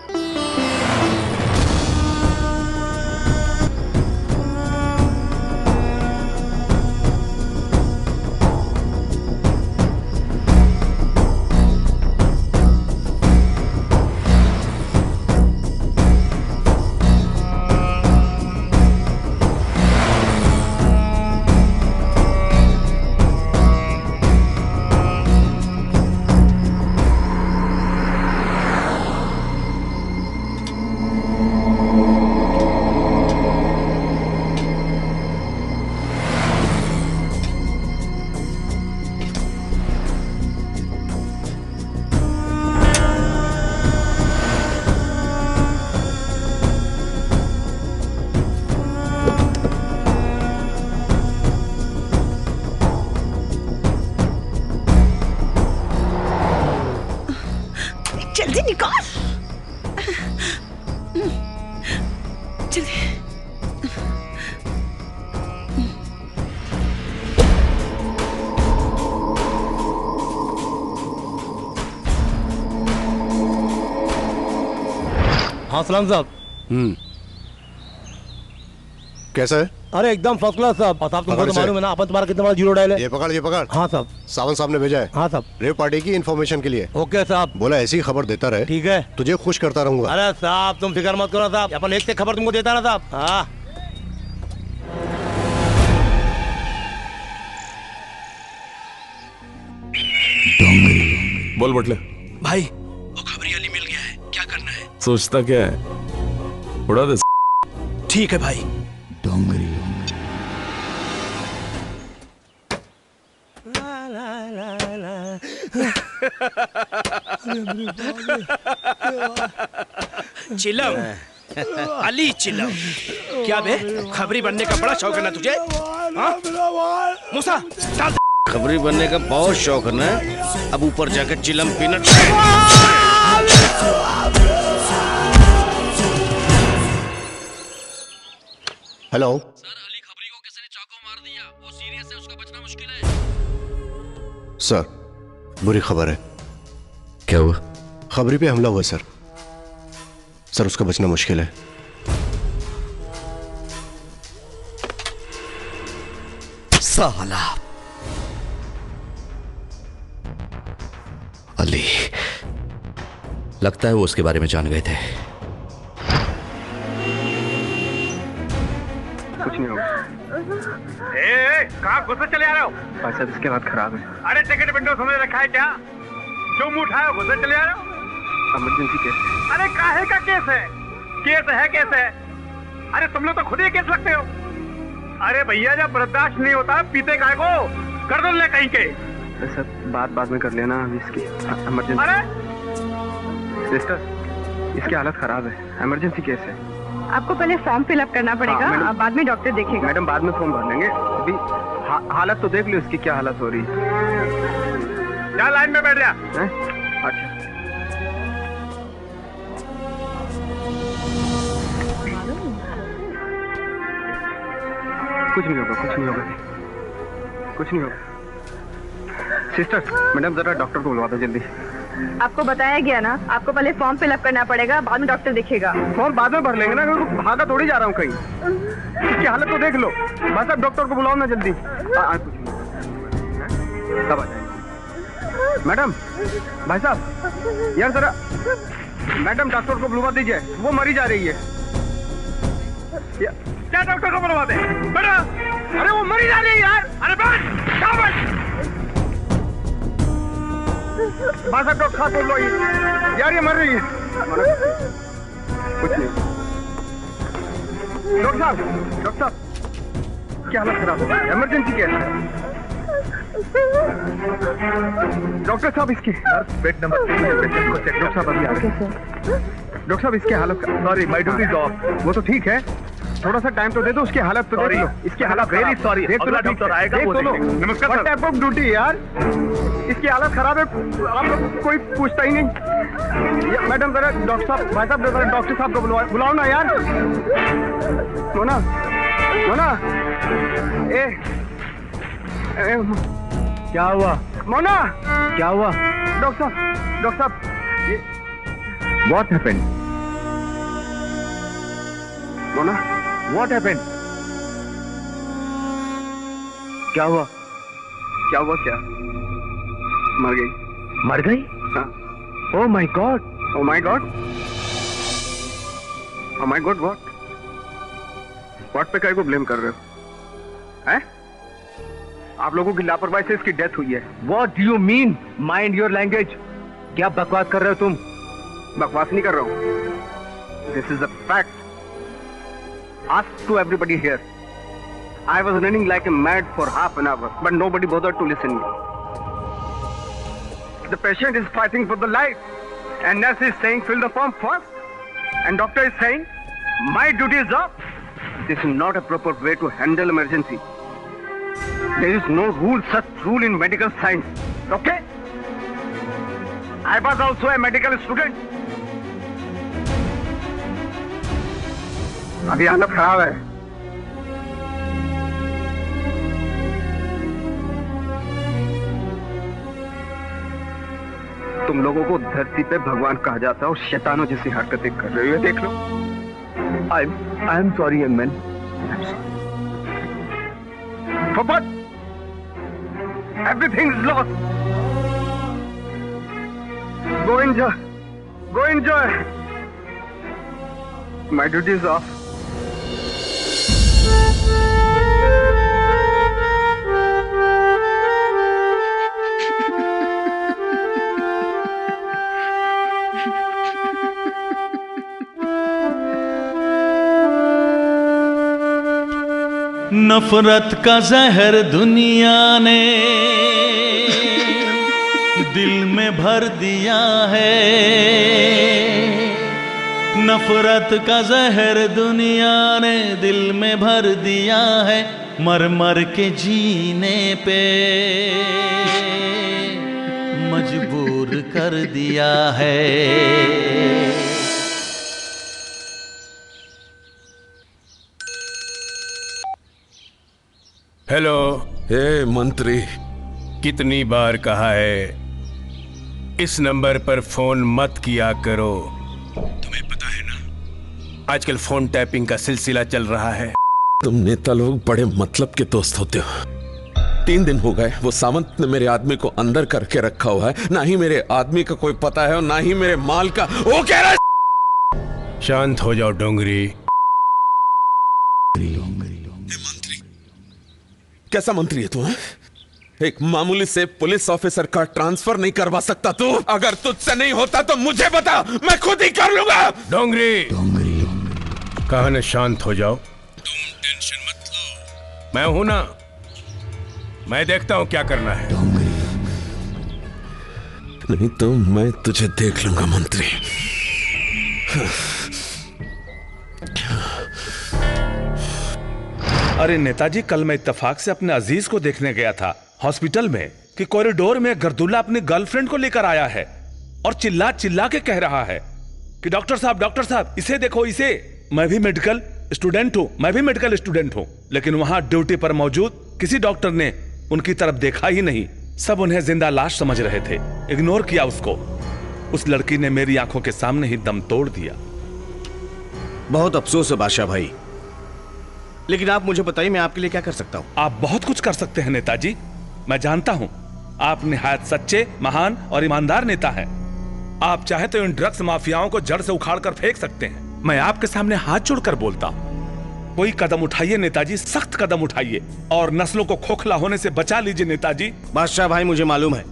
जल्दी निकाल। जल्दी। हाँ सलाम साहब। कैसा है? अरे एकदम फर्स्ट क्लास साहब। और साहब तुमको तो मालूम है ना अपन तुम्हारा कितना बड़ा जीरो डायल है। ये पकड़। हाँ साहब। सावन साहब ने भेजा है। हाँ साहब। रेव पार्टी की इन्फॉर्मेशन के लिए। ओके साहब। बोला ऐसी खबर देता रहे। ठीक है। तुझे खुश करता रहूंगा। अरे साहब तुम फिक्र मत करो साहब, अपन एक से खबर तुमको देता ना साहब। हाँ बोल बटले। भाई वो खबरी अली मिल गया है, क्या करना है? सोचता क्या है, उड़ा दे। ठीक है भाई। डोंगरी चिलम अली चिलम, क्या बे खबरी बनने का बड़ा शौक है ना तुझे? मूसा डाल। खबरी बनने का बहुत शौक है ना, अब ऊपर जाकर चिलम पीना। हेलो सर, बुरी खबर है। क्या हुआ? खबरी पे हमला हुआ सर। सर उसका बचना मुश्किल है। साला अली, लगता है वो उसके बारे में जान गए थे। कुछ नहीं होगा। कहाँ गुस्से चले आ रहे हो? भाई साहब इसके हाथ खराब है। अरे टिकट विंडो समझ रखा है क्या? जो मुंह उठाए गुस्से चले आ रहे हो? Emergency case. अरे काहे का केस है? केस है। अरे तुम लोग तो खुद ही केस लगते हो। अरे भैया जब बर्दाश्त नहीं होता पीते काहे को? कर दो ले कहीं के। सर बाद में कर लेना इसकी इमरजेंसी। अरे सिस्टर इसकी हालत खराब है, इमरजेंसी केस है। आपको पहले फॉर्म फिलअप करना पड़ेगा, बाद में डॉक्टर देखेगा। मैडम बाद में फॉर्म भर लेंगे, अभी हालत तो देख लो इसकी क्या हालत हो रही है। जा लाइन में बैठ जा। अच्छा कुछ नहीं होगा। सिस्टर मैडम जरा डॉक्टर को बुलवा दो जल्दी। आपको बताया गया ना, आपको पहले फॉर्म फिलअप करना पड़ेगा, बाद में डॉक्टर देखेगा। फॉर्म बाद में भर लेंगे ना, भागा थोड़ी जा रहा हूँ कहीं। इसकी हालत तो देख लो। बस अब डॉक्टर को बुलाओ ना जल्दी। तब आ जाएंगे। मैडम भाई साहब यार जरा मैडम डॉक्टर को बुलवा दीजिए, वो मरी जा रही है। क्या डॉक्टर को बुलवा दे बेटा। अरे वो मरी जा रही है यार। अरे बस क्या बस भाषा डॉक्टर साहब बोल लो यार, ये मर रही है। कुछ नहीं डॉक्टर साहब, डॉक्टर साहब क्या हालत खराब है, इमरजेंसी क्या है? डॉक्टर साहब इसकी बेड नंबर 3 पेशेंट को चेक। डॉक्टर साहब अभी आ गए। डॉक्टर साहब इसकी हालत, sorry my duty is of. वो तो ठीक है, थोड़ा सा टाइम तो दे दो, उसकी हालत तो देख लो। इसकी हालत वेरी सॉरी, अगला डॉक्टर आएगा वो देख लेंगे। नमस्कार सर। टाइप ऑफ ड्यूटी यार, इसकी हालत खराब है, आप लोग कोई पूछता ही नहीं। मैडम जरा डॉक्टर साहब, भाई साहब जरा डॉक्टर साहब को बुलाओ ना यार। मोना मोना, ए क्या हुआ मोना, क्या हुआ? डॉक्टर साहब what happened? Mona what happened? क्या हुआ? क्या हुआ? क्या मर गई? मर गई? हाँ। Oh my God, oh my God, oh my God. What पे काय को ब्लेम कर रहे हो? हैं? आप लोगों की लापरवाही से इसकी डेथ हुई है। What do you mean? Mind your language. क्या बकवास कर रहे हो तुम? बकवास नहीं कर रहा हूं। This is a fact. Ask to everybody here. I was running like a mad for half an hour, but nobody bothered to listen me. The patient is fighting for the life, and nurse is saying fill the form first, and doctor is saying my duty is off. This is not a proper way to handle emergency. There is no rule, such rule in medical science. Okay? I was also a medical student. अभी हालत खराब है। तुम लोगों को धरती पे भगवान कहा जाता है और शैतानों जैसी हरकतें कर रहे हो, देख लो। I am sorry, young man. I'm sorry. For what? Everything is lost. Go enjoy. Go enjoy. My duty is off. नफरत का जहर दुनिया ने दिल में भर दिया है। नफरत का जहर दुनिया ने दिल में भर दिया है। मर मर के जीने पे मजबूर कर दिया है। हेलो। हे मंत्री, कितनी बार कहा है इस नंबर पर फोन मत किया करो। तुम्हें पता है ना आजकल फोन टैपिंग का सिलसिला चल रहा है। तुम नेता लोग बड़े मतलब के दोस्त होते हो। 3 दिन हो गए वो सावंत ने मेरे आदमी को अंदर करके रखा हुआ है। ना ही मेरे आदमी का कोई पता है और ना ही मेरे माल का। वो कह रहा है। शांत हो जाओ डोंगरी। कैसा मंत्री है तू? एक मामूली से पुलिस ऑफिसर का ट्रांसफर नहीं करवा सकता तू? अगर तुझसे नहीं होता तो मुझे बता, मैं खुद ही कर लूंगा। डोंगरी कहा ना शांत हो जाओ। तुम टेंशन मत लो, मैं हूं ना, मैं देखता हूं क्या करना है। नहीं तो मैं तुझे देख लूंगा मंत्री। अरे नेताजी, कल मैं इत्तेफाक से अपने अजीज को देखने गया था हॉस्पिटल में कि कॉरिडोर में गर्दुल्ला अपनी गर्लफ्रेंड को लेकर आया है और चिल्ला चिल्ला के कह रहा है कि डॉक्टर साहब इसे देखो, इसे। मैं भी मेडिकल स्टूडेंट हूं, लेकिन वहां ड्यूटी पर मौजूद किसी डॉक्टर ने उनकी तरफ देखा ही नहीं। सब उन्हें जिंदा लाश समझ रहे थे, इग्नोर किया उसको। उस लड़की ने मेरी आंखों के सामने ही दम तोड़ दिया। बहुत अफसोस है बादशाह भाई, लेकिन आप मुझे बताइए मैं आपके लिए क्या कर सकता हूं? आप बहुत कुछ कर सकते हैं नेताजी, मैं जानता हूं। आप निहायत सच्चे, महान और ईमानदार नेता हैं। आप चाहे तो इन ड्रग्स माफियाओं को जड़ से उखाड़ कर फेंक सकते हैं। मैं आपके सामने हाथ जोड़कर बोलता हूं कोई कदम उठाइए नेताजी, सख्त कदम उठाइए और नस्लों को खोखला होने से बचा लीजिए नेताजी। बादशाह भाई मुझे मालूम है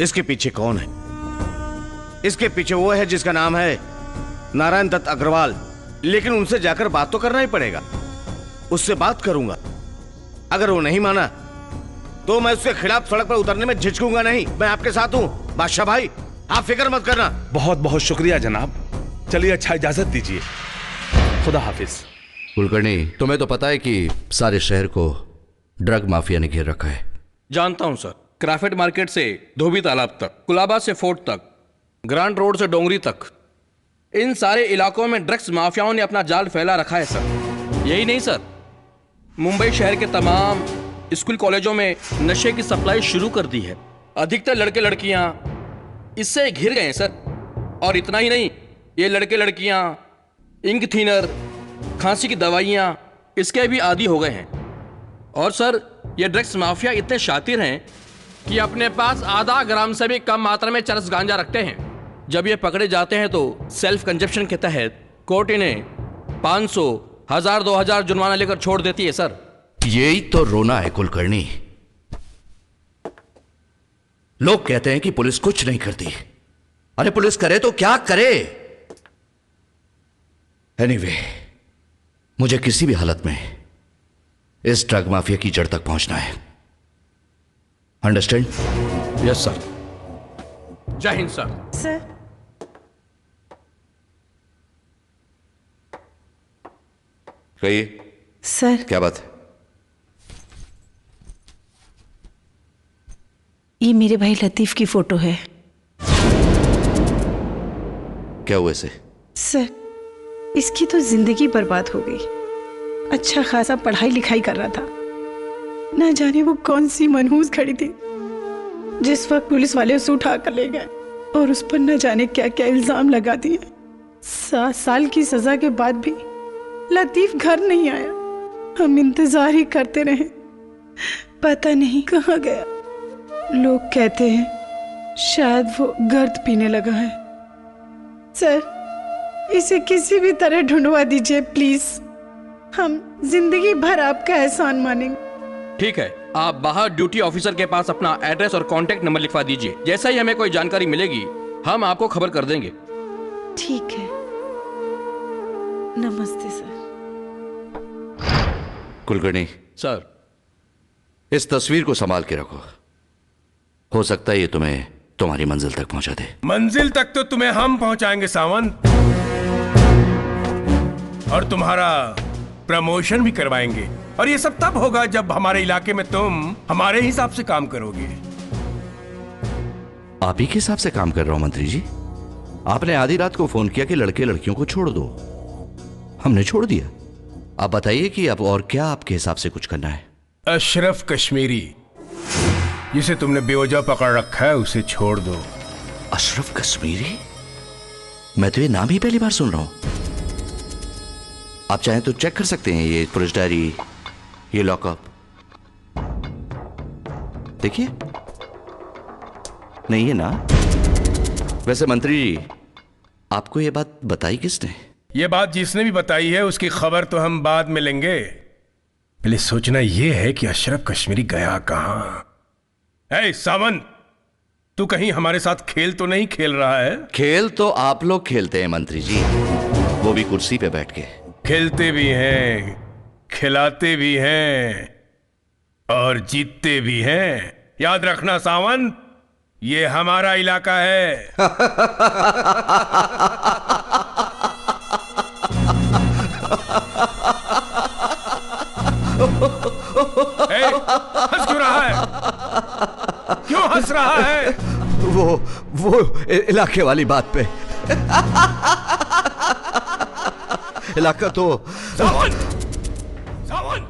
इसके पीछे कौन है। इसके पीछे वो है जिसका नाम है नारायण दत्त अग्रवाल। लेकिन उनसे जाकर बात तो करना ही पड़ेगा। उससे बात करूंगा, अगर वो नहीं माना तो मैं उसके खिलाफ सड़क पर उतरने में झिझकूंगा नहीं। मैं आपके साथ हूं बादशाह भाई, आप फिक्र मत करना। बहुत बहुत शुक्रिया जनाब। चलिए अच्छा इजाजत दीजिए, खुदा हाफिज। कुलकर्णी, तुम्हें तो पता है कि सारे शहर को ड्रग माफिया ने घेर रखा है। जानता हूं सर। क्राफेट मार्केट से धोबी तालाब तक, कुलाबा से फोर्ट तक, ग्रांड रोड से डोंगरी तक, इन सारे इलाकों में ड्रग्स माफियाओं ने अपना जाल फैला रखा है सर। यही नहीं सर, मुंबई शहर के तमाम स्कूल कॉलेजों में नशे की सप्लाई शुरू कर दी है। अधिकतर लड़के लड़कियां इससे घिर गए हैं सर। और इतना ही नहीं, ये लड़के लड़कियां इंक थिनर, खांसी की दवाइयां इसके भी आदी हो गए हैं। और सर ये ड्रग्स माफिया इतने शातिर हैं कि अपने पास आधा ग्राम से भी कम मात्रा में चरस गांजा रखते हैं। जब ये पकड़े जाते हैं तो सेल्फ कंजप्शन के तहत कोर्ट इन्हें 500, 1000, 2000 जुर्माना लेकर छोड़ देती है सर। यही तो रोना है कुलकर्णी। लोग कहते हैं कि पुलिस कुछ नहीं करती। अरे पुलिस करे तो क्या करे। एनीवे, मुझे किसी भी हालत में इस ड्रग माफिया की जड़ तक पहुंचना है। अंडरस्टैंड? Yes sir. जय हिंद सर। सर कहिए सर, क्या बात है? ये मेरे भाई लतीफ की फोटो है। क्या हुआ इसे? सर इसकी तो जिंदगी बर्बाद हो गई। अच्छा खासा पढ़ाई लिखाई कर रहा था, ना जाने वो कौन सी मनहूस खड़ी थी जिस वक्त पुलिस वाले उसे उठा कर ले गए और उस पर न जाने क्या क्या इल्जाम लगा दिए। 7 साल की सजा के बाद भी लतीफ घर नहीं आया। हम इंतजार ही करते रहे, पता नहीं कहाँ गया। लोग कहते हैं शायद वो गर्द पीने लगा है। सर इसे किसी भी तरह ढूंढवा दीजिए प्लीज। हम जिंदगी भर आपका एहसान मानेंगे। ठीक है, आप बाहर ड्यूटी ऑफिसर के पास अपना एड्रेस और कांटेक्ट नंबर लिखवा दीजिए। जैसा ही हमें कोई जानकारी मिलेगी हम आपको खबर कर देंगे। ठीक है, नमस्ते सर। कुलकर्णी सर, इस तस्वीर को संभाल के रखो। हो सकता है ये तुम्हें तुम्हारी मंजिल तक पहुंचा दे। मंजिल तक तो तुम्हें हम पहुंचाएंगे सावंत, और तुम्हारा प्रमोशन भी करवाएंगे। और ये सब तब होगा जब हमारे इलाके में तुम हमारे हिसाब से काम करोगे। आप ही के हिसाब से काम कर रहा हूं मंत्री जी। आपने आधी रात को फोन किया कि लड़के लड़कियों को छोड़ दो, हमने छोड़ दिया। आप बताइए कि अब और क्या आपके हिसाब से कुछ करना है? अशरफ कश्मीरी जिसे तुमने बेवजह पकड़ रखा है उसे छोड़ दो। अशरफ कश्मीरी? मैं तो ये नाम ही पहली बार सुन रहा हूं। आप चाहें तो चेक कर सकते हैं ये पुलिस डायरी, ये लॉकअप। देखिए, नहीं है ना? वैसे मंत्री जी, आपको ये बात बताई किसने? ये बात जिसने भी बताई है उसकी खबर तो हम बाद में लेंगे। पहले सोचना ये है कि अशरफ कश्मीरी गया कहां। ए सावंत, तू कहीं हमारे साथ खेल तो नहीं खेल रहा है? खेल तो आप लोग खेलते हैं मंत्री जी, वो भी कुर्सी पे बैठ के। खेलते भी हैं, खिलाते भी हैं और जीतते भी हैं। याद रखना सावंत, ये हमारा इलाका है। हंस क्यों रहा है? क्यों हंस रहा है? वो इलाके वाली बात पे। इलाका तो सावन, सावन,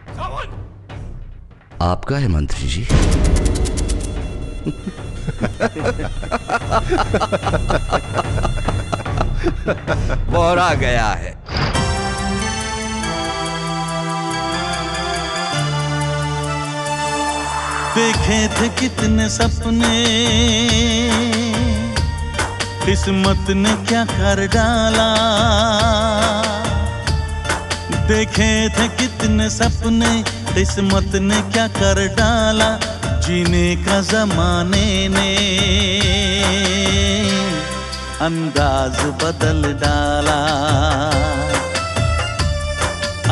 सावन। आपका है मंत्री जी। बोरा गया है। देखे थे कितने सपने, किस्मत ने क्या कर डाला। देखे थे कितने सपने, किस्मत ने क्या कर डाला, जीने का जमाने ने अंदाज बदल डाला,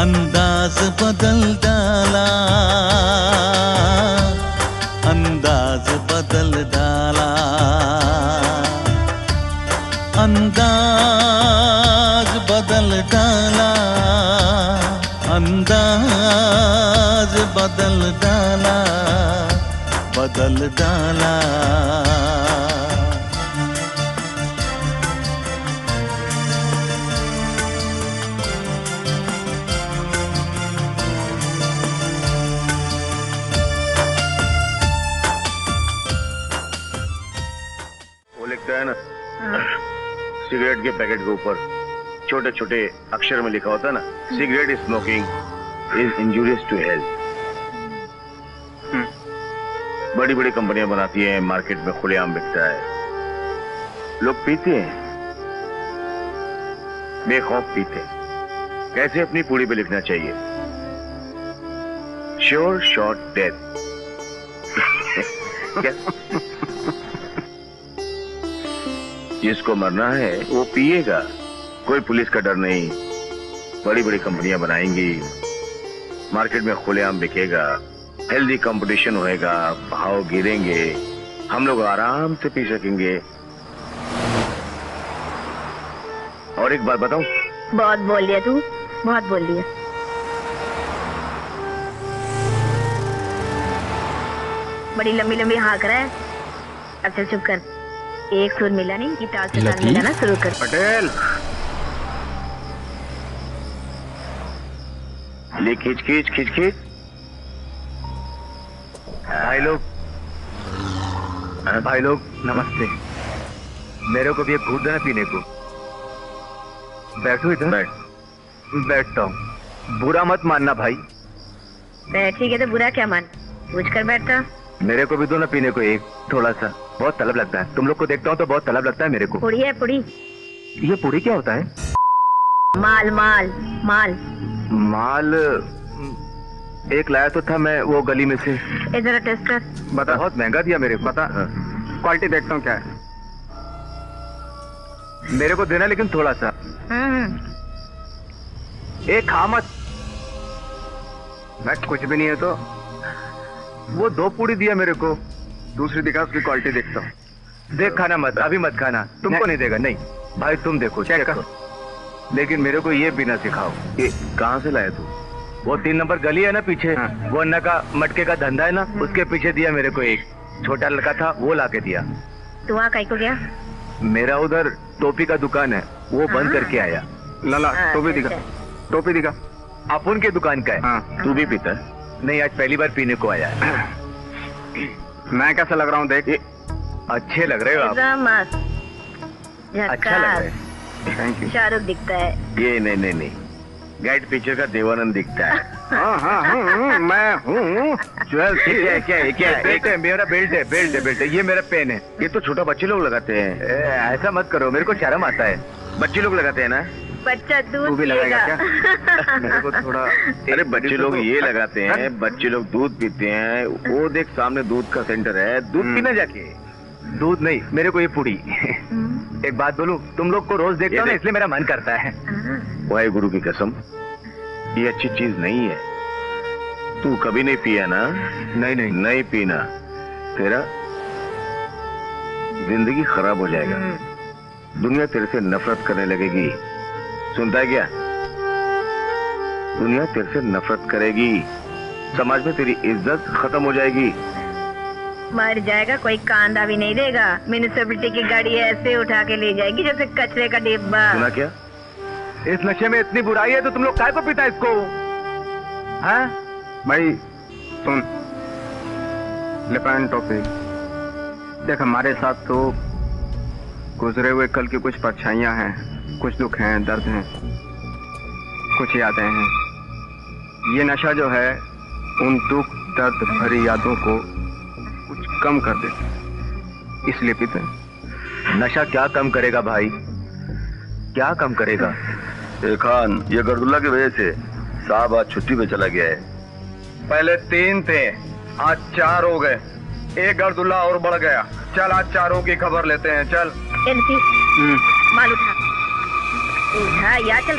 अंदाज बदल डाला, अंदाज बदल डाला, अंदाज बदल डाला, अंदाज बदल डाला, बदल डाला। वो लिखता है ना सिगरेट के पैकेट के ऊपर छोटे छोटे अक्षर में लिखा होता है ना, cigarette smoking is injurious to health. बड़ी बड़ी कंपनियां बनाती हैं, मार्केट में खुलेआम बिकता है, लोग पीते हैं, बेखौफ पीते हैं। कैसे अपनी पूड़ी पे लिखना चाहिए, श्योर शॉर्ट डेथ। जिसको मरना है वो पिएगा, कोई पुलिस का डर नहीं। बड़ी बड़ी कंपनियां बनाएंगी, मार्केट में खुलेआम बिकेगा, हेल्दी कंपटीशन होएगा, भाव गिरेंगे, हम लोग आराम से पी सकेंगे। और एक बात बताऊं? बहुत बोल लिया तू, बहुत बोल लिया। बड़ी लंबी लंबी हाँक रहा है। अब चल चुप कर, एक सुर मिला नहीं कि ताल से ताल मिलाना शुरू कर। पटेल ले खींच खींच खींच खींच। भाई लोग नमस्ते। मेरे को भी एक घूट देना पीने को। बैठो इधर। बैठता हूँ, बुरा मत मानना भाई। ठीक है तो बुरा क्या मान, पूछ कर बैठता। मेरे को भी दो ना पीने को एक, थोड़ा सा, बहुत तलब लगता है। तुम लोग को देखता हूँ तो बहुत तलब लगता है मेरे को। पुड़ी है पुड़ी। ये पुड़ी क्या होता है? माल माल माल माल एक लाया तो था मैं वो गली में से। इधर टेस्ट कर। बता, बहुत महंगा दिया मेरे को। बता क्वालिटी देखता हूँ क्या है। मेरे को देना लेकिन थोड़ा सा। एक खा मत, मैं कुछ भी नहीं है तो। वो 2 पूड़ी दिया मेरे को, दूसरी दिखा, उसकी क्वालिटी देखता हूँ। देख, खाना मत, अभी मत खाना, तुमको नहीं देगा। नहीं भाई तुम देखो, चेक करो, लेकिन मेरे को ये बिना सिखाओ। ये कहाँ से लाया तू? वो 3 नंबर गली है ना पीछे, वो अन्ना का मटके का धंधा है ना, उसके पीछे दिया मेरे को। एक छोटा लड़का था, वो लाके दिया। तू वहाँ कहीं को गया? मेरा उधर टोपी का दुकान है, वो बंद करके आया। लाला टोपी दिखा, टोपी दिखा। अपुन के दुकान का है। तू भी पीता है? नहीं, आज पहली बार पीने को आया है। मैं कैसा लग रहा हूँ देख? अच्छे लग रहे हो आप। अच्छा लग रहा है। Thank you. शाहरुख दिखता है। ये नहीं, गाइड पिक्चर का देवानंद दिखता है। हाँ, मैं हूँ। क्या मेरा बेल्ट है, बेल्ट है। ये मेरा पेन है। ये तो छोटा बच्चे लोग लगाते हैं। ऐसा मत करो, मेरे को शर्म आता है। बच्चे लोग लगाते हैं ना? बच्चा दूध भी लगाएगा पिएगा। क्या? मेरे को थोड़ा। अरे बच्चे लोग ये लगाते हैं, बच्चे लोग दूध पीते हैं। वो देख सामने दूध का सेंटर है, दूध पीना जाके। दूध नहीं, मेरे को ये पूड़ी। एक बात बोलूं, तुम लोग को रोज देखता हूं ना, इसलिए मेरा मन करता है। वाहे गुरु की कसम, ये अच्छी चीज नहीं है। तू कभी नहीं पिया ना? नहीं पीना, तेरा जिंदगी खराब हो जाएगा। दुनिया तेरे से नफरत करने लगेगी, सुनता है क्या? दुनिया तेरे से नफरत करेगी, समाज में तेरी इज्जत खत्म हो जाएगी। मर जाएगा, कोई कांदा भी नहीं देगा। म्यूनिसिपैलिटी की गाड़ी ऐसे उठा के ले जाएगी जैसे कचरे का डिब्बा। सुना क्या? इस नशे में इतनी बुराई है तो तुम लोग काय को पीता इसको? हाँ भाई सुन, लेपेन टोपी देख, हमारे साथ तो गुजरे हुए कल की कुछ परछाइयां हैं, कुछ दुख हैं, दर्द हैं, कुछ यादें हैं। ये नशा जो है उन दुख दर्द भरी यादों को कुछ कम कर दे, इसलिए पीते हैं। नशा क्या कम करेगा भाई, क्या कम करेगा? खान, ये गर्दुल्ला की वजह से साहब आज छुट्टी पे चला गया है। पहले 3 थे, आज 4 हो गए। एक गर्दुल्ला और बढ़ गया। चल आज चारों की खबर लेते हैं। चल माल उठा या चल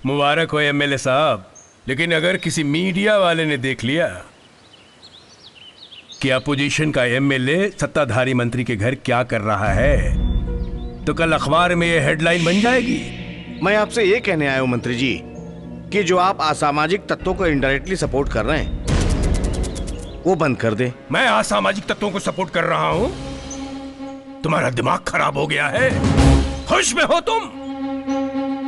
मुबारक हो एमएलए साहब, लेकिन अगर किसी मीडिया वाले ने देख लिया कि अपोजिशन का एमएलए सत्ताधारी मंत्री के घर क्या कर रहा है तो कल अखबार में ये हेडलाइन बन जाएगी। मैं आपसे ये कहने आया हूं मंत्री जी कि जो आप असामाजिक तत्वों को इनडायरेक्टली सपोर्ट कर रहे हैं वो बंद कर दे। मैं असामाजिक तत्वों को सपोर्ट कर रहा हूं? तुम्हारा दिमाग खराब हो गया है। खुश में हो तुम?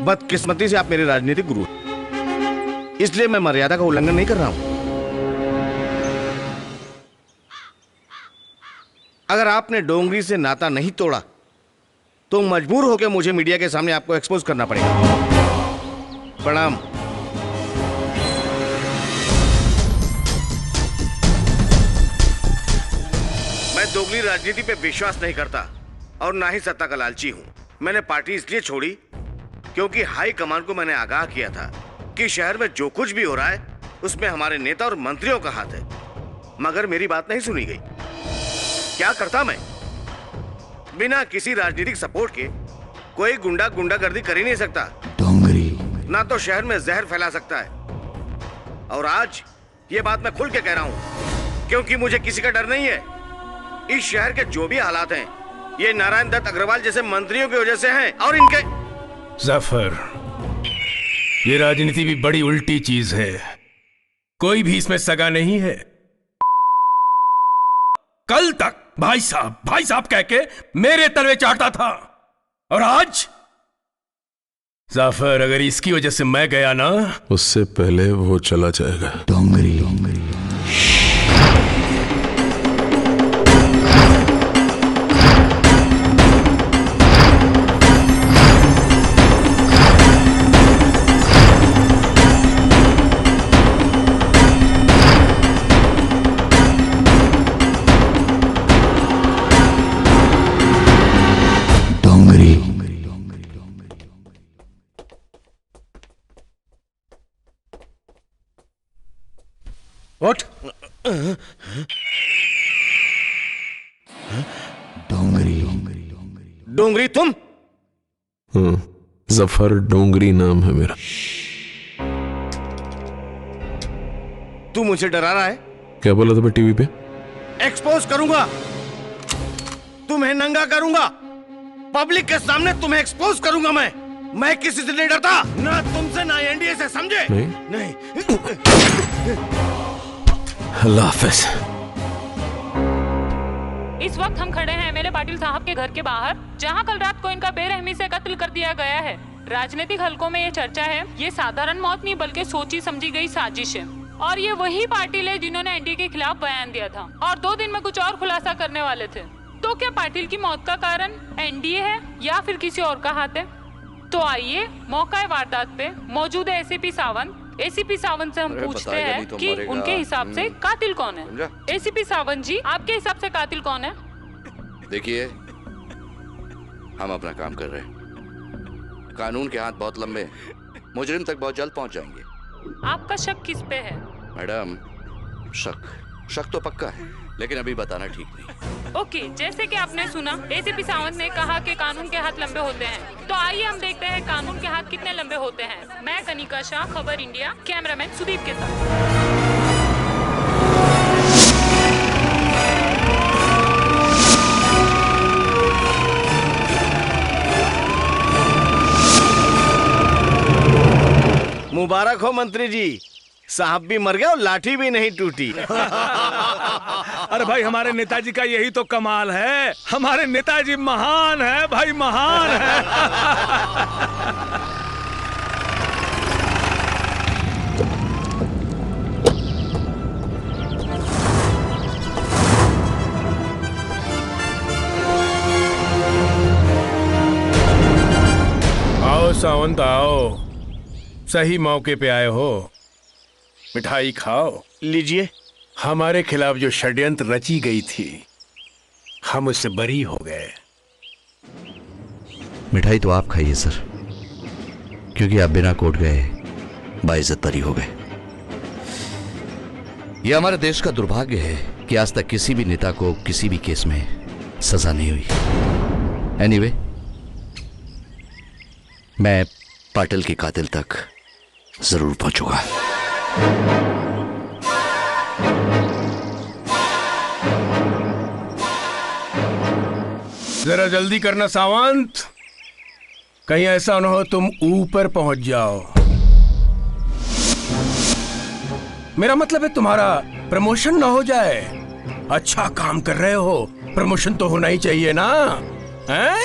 बदकिस्मती से आप मेरे राजनीतिक गुरु हैं, इसलिए मैं मर्यादा का उल्लंघन नहीं कर रहा हूं। अगर आपने डोंगरी से नाता नहीं तोड़ा तो मजबूर होकर मुझे मीडिया के सामने आपको एक्सपोज करना पड़ेगा। प्रणाम। मैं दोगली राजनीति पे विश्वास नहीं करता और ना ही सत्ता का लालची हूं। मैंने पार्टी इसलिए छोड़ी क्योंकि हाई कमान को मैंने आगाह किया था कि शहर में जो कुछ भी हो रहा है उसमें हमारे नेता और मंत्रियों का हाथ है, मगर मेरी बात नहीं सुनी गई। क्या करता मैं? बिना किसी राजनीतिक सपोर्ट के कोई गुंडागर्दी कर ही नहीं सकता। ना तो शहर में जहर फैला सकता है। और आज ये बात मैं खुल के कह रहा हूं क्योंकि मुझे किसी का डर नहीं है। इस शहर के जो भी हालात हैं ये नारायण दत्त अग्रवाल जैसे मंत्रियों की वजह से हैं और इनके। जाफर, ये राजनीति भी बड़ी उल्टी चीज है। कोई भी इसमें सगा नहीं है। कल तक भाई साहब कह के मेरे तलवे चाटता था और आज जाफर अगर इसकी वजह से मैं गया ना, उससे पहले वो चला जाएगा। डोंगरी What? डोंगरी तुम? जफर डोंगरी नाम है मेरा। तू मुझे डरा रहा है? क्या बोला था टीवी पे? एक्सपोज करूंगा, तुम्हें नंगा करूंगा, पब्लिक के सामने तुम्हें एक्सपोज करूंगा। मैं किसी से नहीं डरता, ना तुमसे ना एनडीए से, समझे? नहीं। अल्लाह हाफिज। इस वक्त हम खड़े हैं एमएलए पाटिल साहब के घर के बाहर, जहां कल रात को इनका बेरहमी से कत्ल कर दिया गया है। राजनीतिक हलकों में ये चर्चा है ये साधारण मौत नहीं बल्कि सोची समझी गई साजिश है। और ये वही पाटिल है जिन्होंने एनडीए के खिलाफ बयान दिया था और 2 दिन में कुछ और खुलासा करने वाले थे। तो क्या पाटिल की मौत का कारण एनडीए है या फिर किसी और का हाथ है? तो आइए मौका वारदात पे मौजूद है एसीपी सावंत से हम पूछते हैं कि उनके हिसाब से कातिल कौन है। एसीपी सावंत जी, आपके हिसाब से कातिल कौन है? देखिए, हम अपना काम कर रहे हैं। कानून के हाथ बहुत लंबे हैं, मुजरिम तक बहुत जल्द पहुंच जाएंगे। आपका शक किस पे है? मैडम, शक तो पक्का है, लेकिन अभी बताना ठीक नहीं। ओके, जैसे कि आपने सुना एसीपी सावंत ने कहा कि कानून के हाथ लंबे होते हैं, तो आइए हम देखते हैं कानून के हाथ कितने लंबे होते हैं। मैं कनिका शाह, खबर इंडिया, कैमरामैन सुदीप के साथ। मुबारक हो मंत्री जी, साहब भी मर गया और लाठी भी नहीं टूटी। अरे भाई, हमारे नेताजी का यही तो कमाल है। हमारे नेताजी महान है भाई, महान है। आओ सावंत आओ, सही मौके पे आए हो। मिठाई खाओ। लीजिए। हमारे खिलाफ जो षड्यंत्र रची गई थी, हम उससे बरी हो गए। मिठाई तो आप खाइए सर, क्योंकि आप बिना कोर्ट गए बाइज्जत बरी हो गए। यह हमारे देश का दुर्भाग्य है कि आज तक किसी भी नेता को किसी भी केस में सजा नहीं हुई। एनीवे, मैं पाटिल के कातिल तक जरूर पहुंचूंगा। जरा जल्दी करना सावंत, कहीं ऐसा न हो तुम ऊपर पहुंच जाओ। मेरा मतलब है तुम्हारा प्रमोशन ना हो जाए। अच्छा काम कर रहे हो, प्रमोशन तो होना ही चाहिए ना, हैं?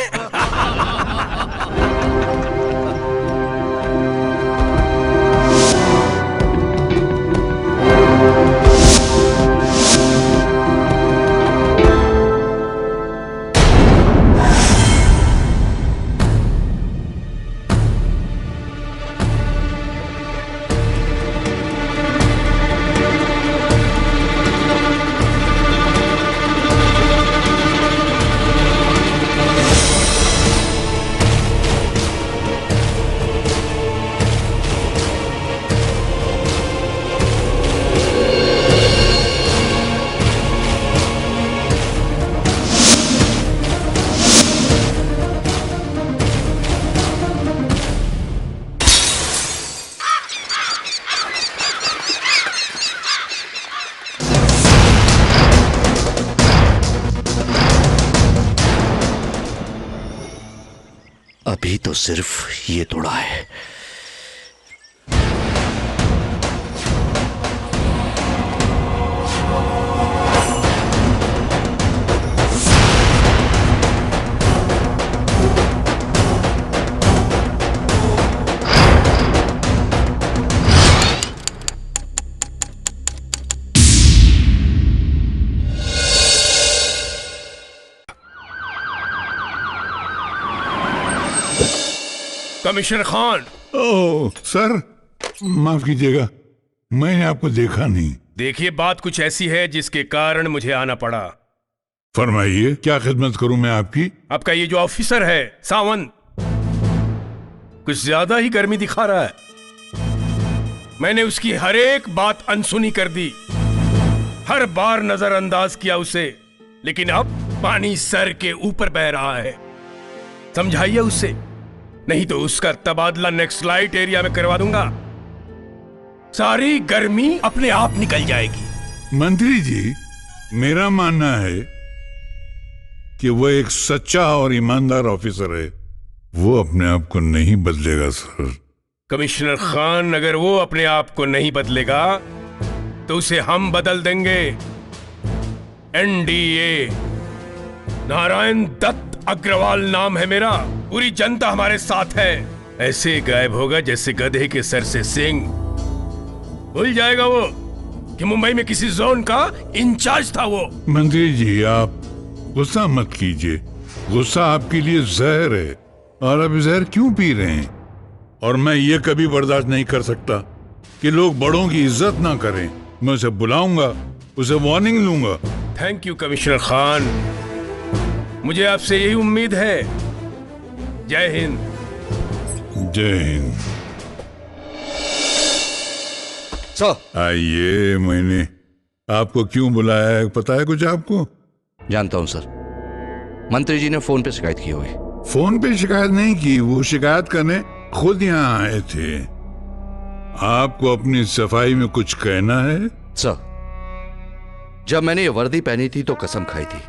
अभी तो सिर्फ ये तोड़ा है। कमिश्नर खान। ओह सर, माफ कीजिएगा, मैंने आपको देखा नहीं। देखिए, बात कुछ ऐसी है जिसके कारण मुझे आना पड़ा। फरमाइए, क्या खिदमत करूं मैं आपकी? आपका ये जो ऑफिसर है सावंत, कुछ ज्यादा ही गर्मी दिखा रहा है। मैंने उसकी हर एक बात अनसुनी कर दी, हर बार नजरअंदाज किया उसे, लेकिन अब पानी सर के ऊपर बह रहा है। समझाइए उससे, नहीं तो उसका तबादला नेक्स्ट लाइट एरिया में करवा दूंगा। सारी गर्मी अपने आप निकल जाएगी। मंत्री जी, मेरा मानना है कि वो एक सच्चा और ईमानदार ऑफिसर है, वो अपने आप को नहीं बदलेगा सर। कमिश्नर खान, अगर वो अपने आप को नहीं बदलेगा तो उसे हम बदल देंगे। एनडीए, नारायण दत्त अग्रवाल नाम है मेरा। पूरी जनता हमारे साथ है। ऐसे गायब होगा जैसे गधे के सर से सींग। भूल जाएगा वो कि मुंबई में किसी जोन का इंचार्ज था वो। मंत्री जी, आप गुस्सा मत कीजिए, गुस्सा आपके लिए जहर है, और अब जहर क्यों पी रहे हैं? और मैं ये कभी बर्दाश्त नहीं कर सकता कि लोग बड़ों की इज्जत ना करें। मैं उसे बुलाऊंगा, उसे वार्निंग लूंगा। थैंक यू कमिश्नर खान, मुझे आपसे यही उम्मीद है। जय हिंद। जय हिंद। आइए, मैंने आपको क्यों बुलाया है, पता है कुछ आपको? जानता हूं सर, मंत्री जी ने फोन पे शिकायत की होगी। फोन पे शिकायत नहीं की, वो शिकायत करने खुद यहाँ आए थे। आपको अपनी सफाई में कुछ कहना है? सर, जब मैंने ये वर्दी पहनी थी तो कसम खाई थी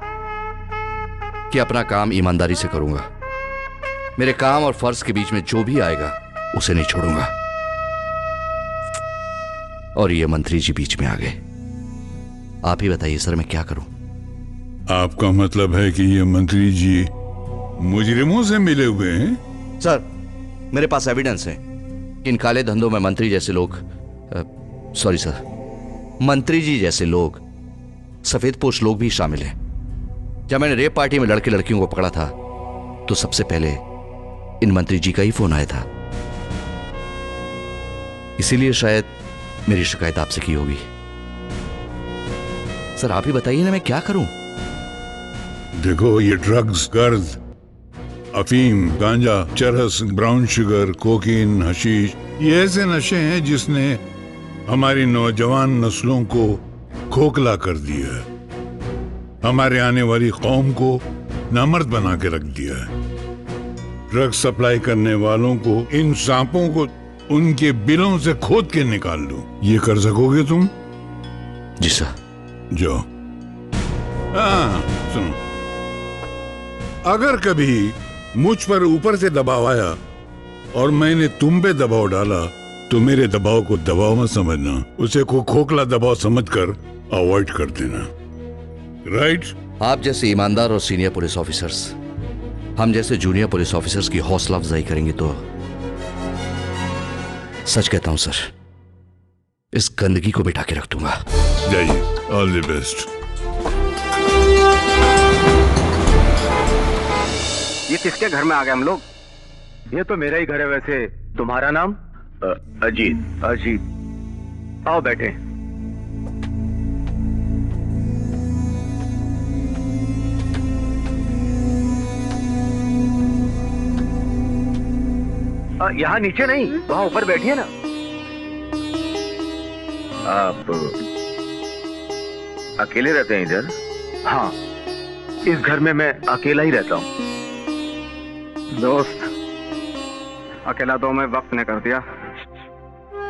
कि अपना काम ईमानदारी से करूंगा। मेरे काम और फर्ज के बीच में जो भी आएगा उसे नहीं छोड़ूंगा। और ये मंत्री जी बीच में आ गए। आप ही बताइए सर, मैं क्या करूं? आपका मतलब है कि ये मंत्री जी मुजरिमों से मिले हुए हैं? सर, मेरे पास एविडेंस है कि इन काले धंधों में मंत्री जैसे लोग, सॉरी सर, मंत्री जी जैसे लोग, सफेद पोश लोग भी शामिल हैं। जब मैंने रेप पार्टी में लड़के लड़कियों को पकड़ा था तो सबसे पहले इन मंत्री जी का ही फोन आया था। इसीलिए शायद मेरी शिकायत आपसे की होगी। सर आप ही बताइए ना, मैं क्या करूं? देखो, ये ड्रग्स, गर्द, अफीम, गांजा, चरस, ब्राउन शुगर, कोकीन, हशीश, ये ऐसे नशे हैं जिसने हमारी नौजवान नस्लों को खोखला कर दिया है, हमारे आने वाली कौम को नामर्द बना के रख दिया है। ड्रग्स सप्लाई करने वालों को, इन सांपों को उनके बिलों से खोद के निकाल दो। ये कर सकोगे तुम? जी सर। जाओ। हाँ सुनो, अगर कभी मुझ पर ऊपर से दबाव आया और मैंने तुम पे दबाव डाला तो मेरे दबाव को दबाव मत समझना, उसे को खोखला दबाव समझकर अवॉइड कर देना। राइट? आप जैसे ईमानदार और सीनियर पुलिस ऑफिसर्स हम जैसे जूनियर पुलिस ऑफिसर्स की हौसला अफजाई करेंगे तो सच कहता हूं सर, इस गंदगी को मिटा के रख दूंगा। जाइए, ऑल द बेस्ट। ये किसके घर में आ गए हम लोग? ये तो मेरा ही घर है वैसे। तुम्हारा नाम? अजीत। अजीत, आओ बैठे। यहाँ नीचे नहीं, वहाँ ऊपर बैठिए ना। आप अकेले रहते हैं इधर? हाँ, इस घर में मैं अकेला ही रहता हूँ। दोस्त, अकेला तो मैं वक्त ने कर दिया,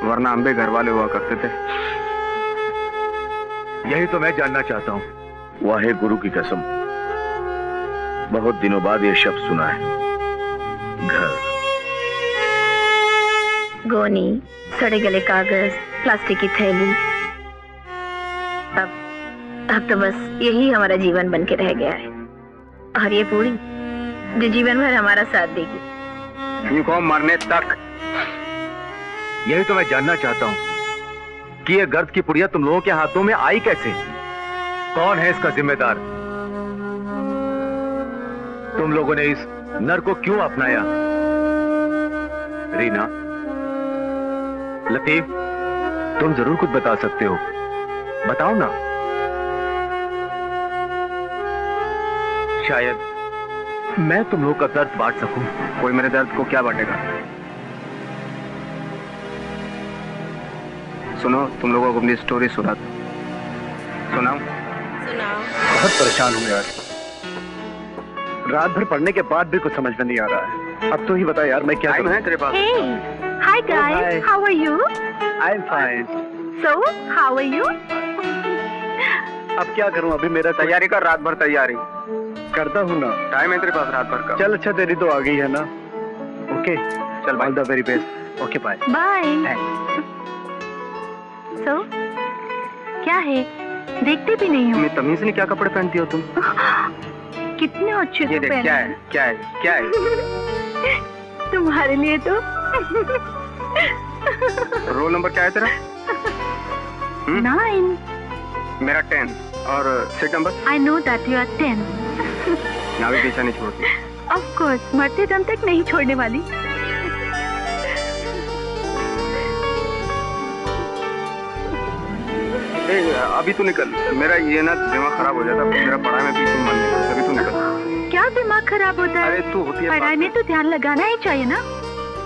वरना हम भी घर वाले हुआ करते थे। यही तो मैं जानना चाहता हूँ। वाहे गुरु की कसम, बहुत दिनों बाद ये शब्द सुना है, घर। गोनी, सड़े गले कागज, प्लास्टिक की थैली, अब तो बस यही हमारा जीवन बन के रह गया है। और ये पूरी जो जीवन भर हमारा साथ देगी। इनको मरने तक। यही तो मैं जानना चाहता हूँ कि ये गर्द की पुड़िया तुम लोगों के हाथों में आई कैसे? कौन है इसका जिम्मेदार? तुम लोगों ने इस नर को क्यों अपनाया? रीना, लतीफ, तुम जरूर कुछ बता सकते हो, बताओ ना। शायद मैं तुम लोगों का दर्द बांट सकूं। कोई मेरे दर्द को क्या बांटेगा? सुनो, तुम लोगों को अपनी स्टोरी सुनाओ। बहुत परेशान हूँ यार, रात भर पढ़ने के बाद भी कुछ समझ में नहीं आ रहा है। अब तो ही बता यार, मैं क्या करूं? है तेरे पास? Hi guys, how are you? I'm fine. So, how are you? अब क्या करूं? अभी मेरा तैयारी कर, रात भर तैयारी करता हूं ना। टाइम है तेरे पास रात भर का। चल अच्छा, तेरी तो आ गई है ना। ओके, चल, all the very best. Okay, bye. Bye. So, क्या है? देखते भी नहीं हो। मैं तमीज नहीं, क्या कपड़े पहनती हो तुम? कितने अच्छे ये देख, क्या है? क्या है? क्या है? तुम्हारे लिए तो। रोल नंबर क्या है तेरा? 9. मेरा 10 और seat number? I know that you are 10. यहाँ भी पीछा नहीं छोड़ती। Of course, मरते दम तक नहीं छोड़ने वाली। अभी तू निकल, मेरा ये ना दिमाग खराब हो जाता, मेरा पढ़ाई में बिल्कुल मन नहीं करता। अभी तू निकल। क्या दिमाग खराब होता है? अरे तू होती है पढ़ाई में तो ध्यान लगाना ही चाहिए ना।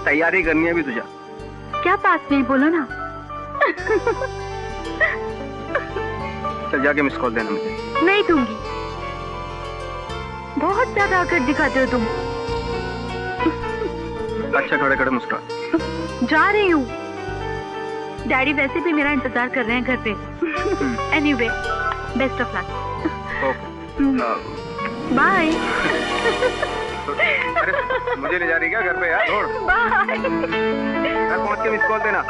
तैयारी करनी है अभी तुझे। क्या पास में बोलो ना। चल जाके मिस कॉल देना मुझे। नहीं दूंगी, बहुत ज्यादा आकर दिखाते हो तुम। अच्छा, खड़े खड़े मुस्कुरा। जा रही हूँ, डैडी वैसे भी मेरा इंतजार कर रहे हैं घर पे। Anyway, best of luck. Bye. अरे मुझे ले जा रही क्या घर पे यार? छोड़। बाय। घर पहुंच के मिस कॉल देना।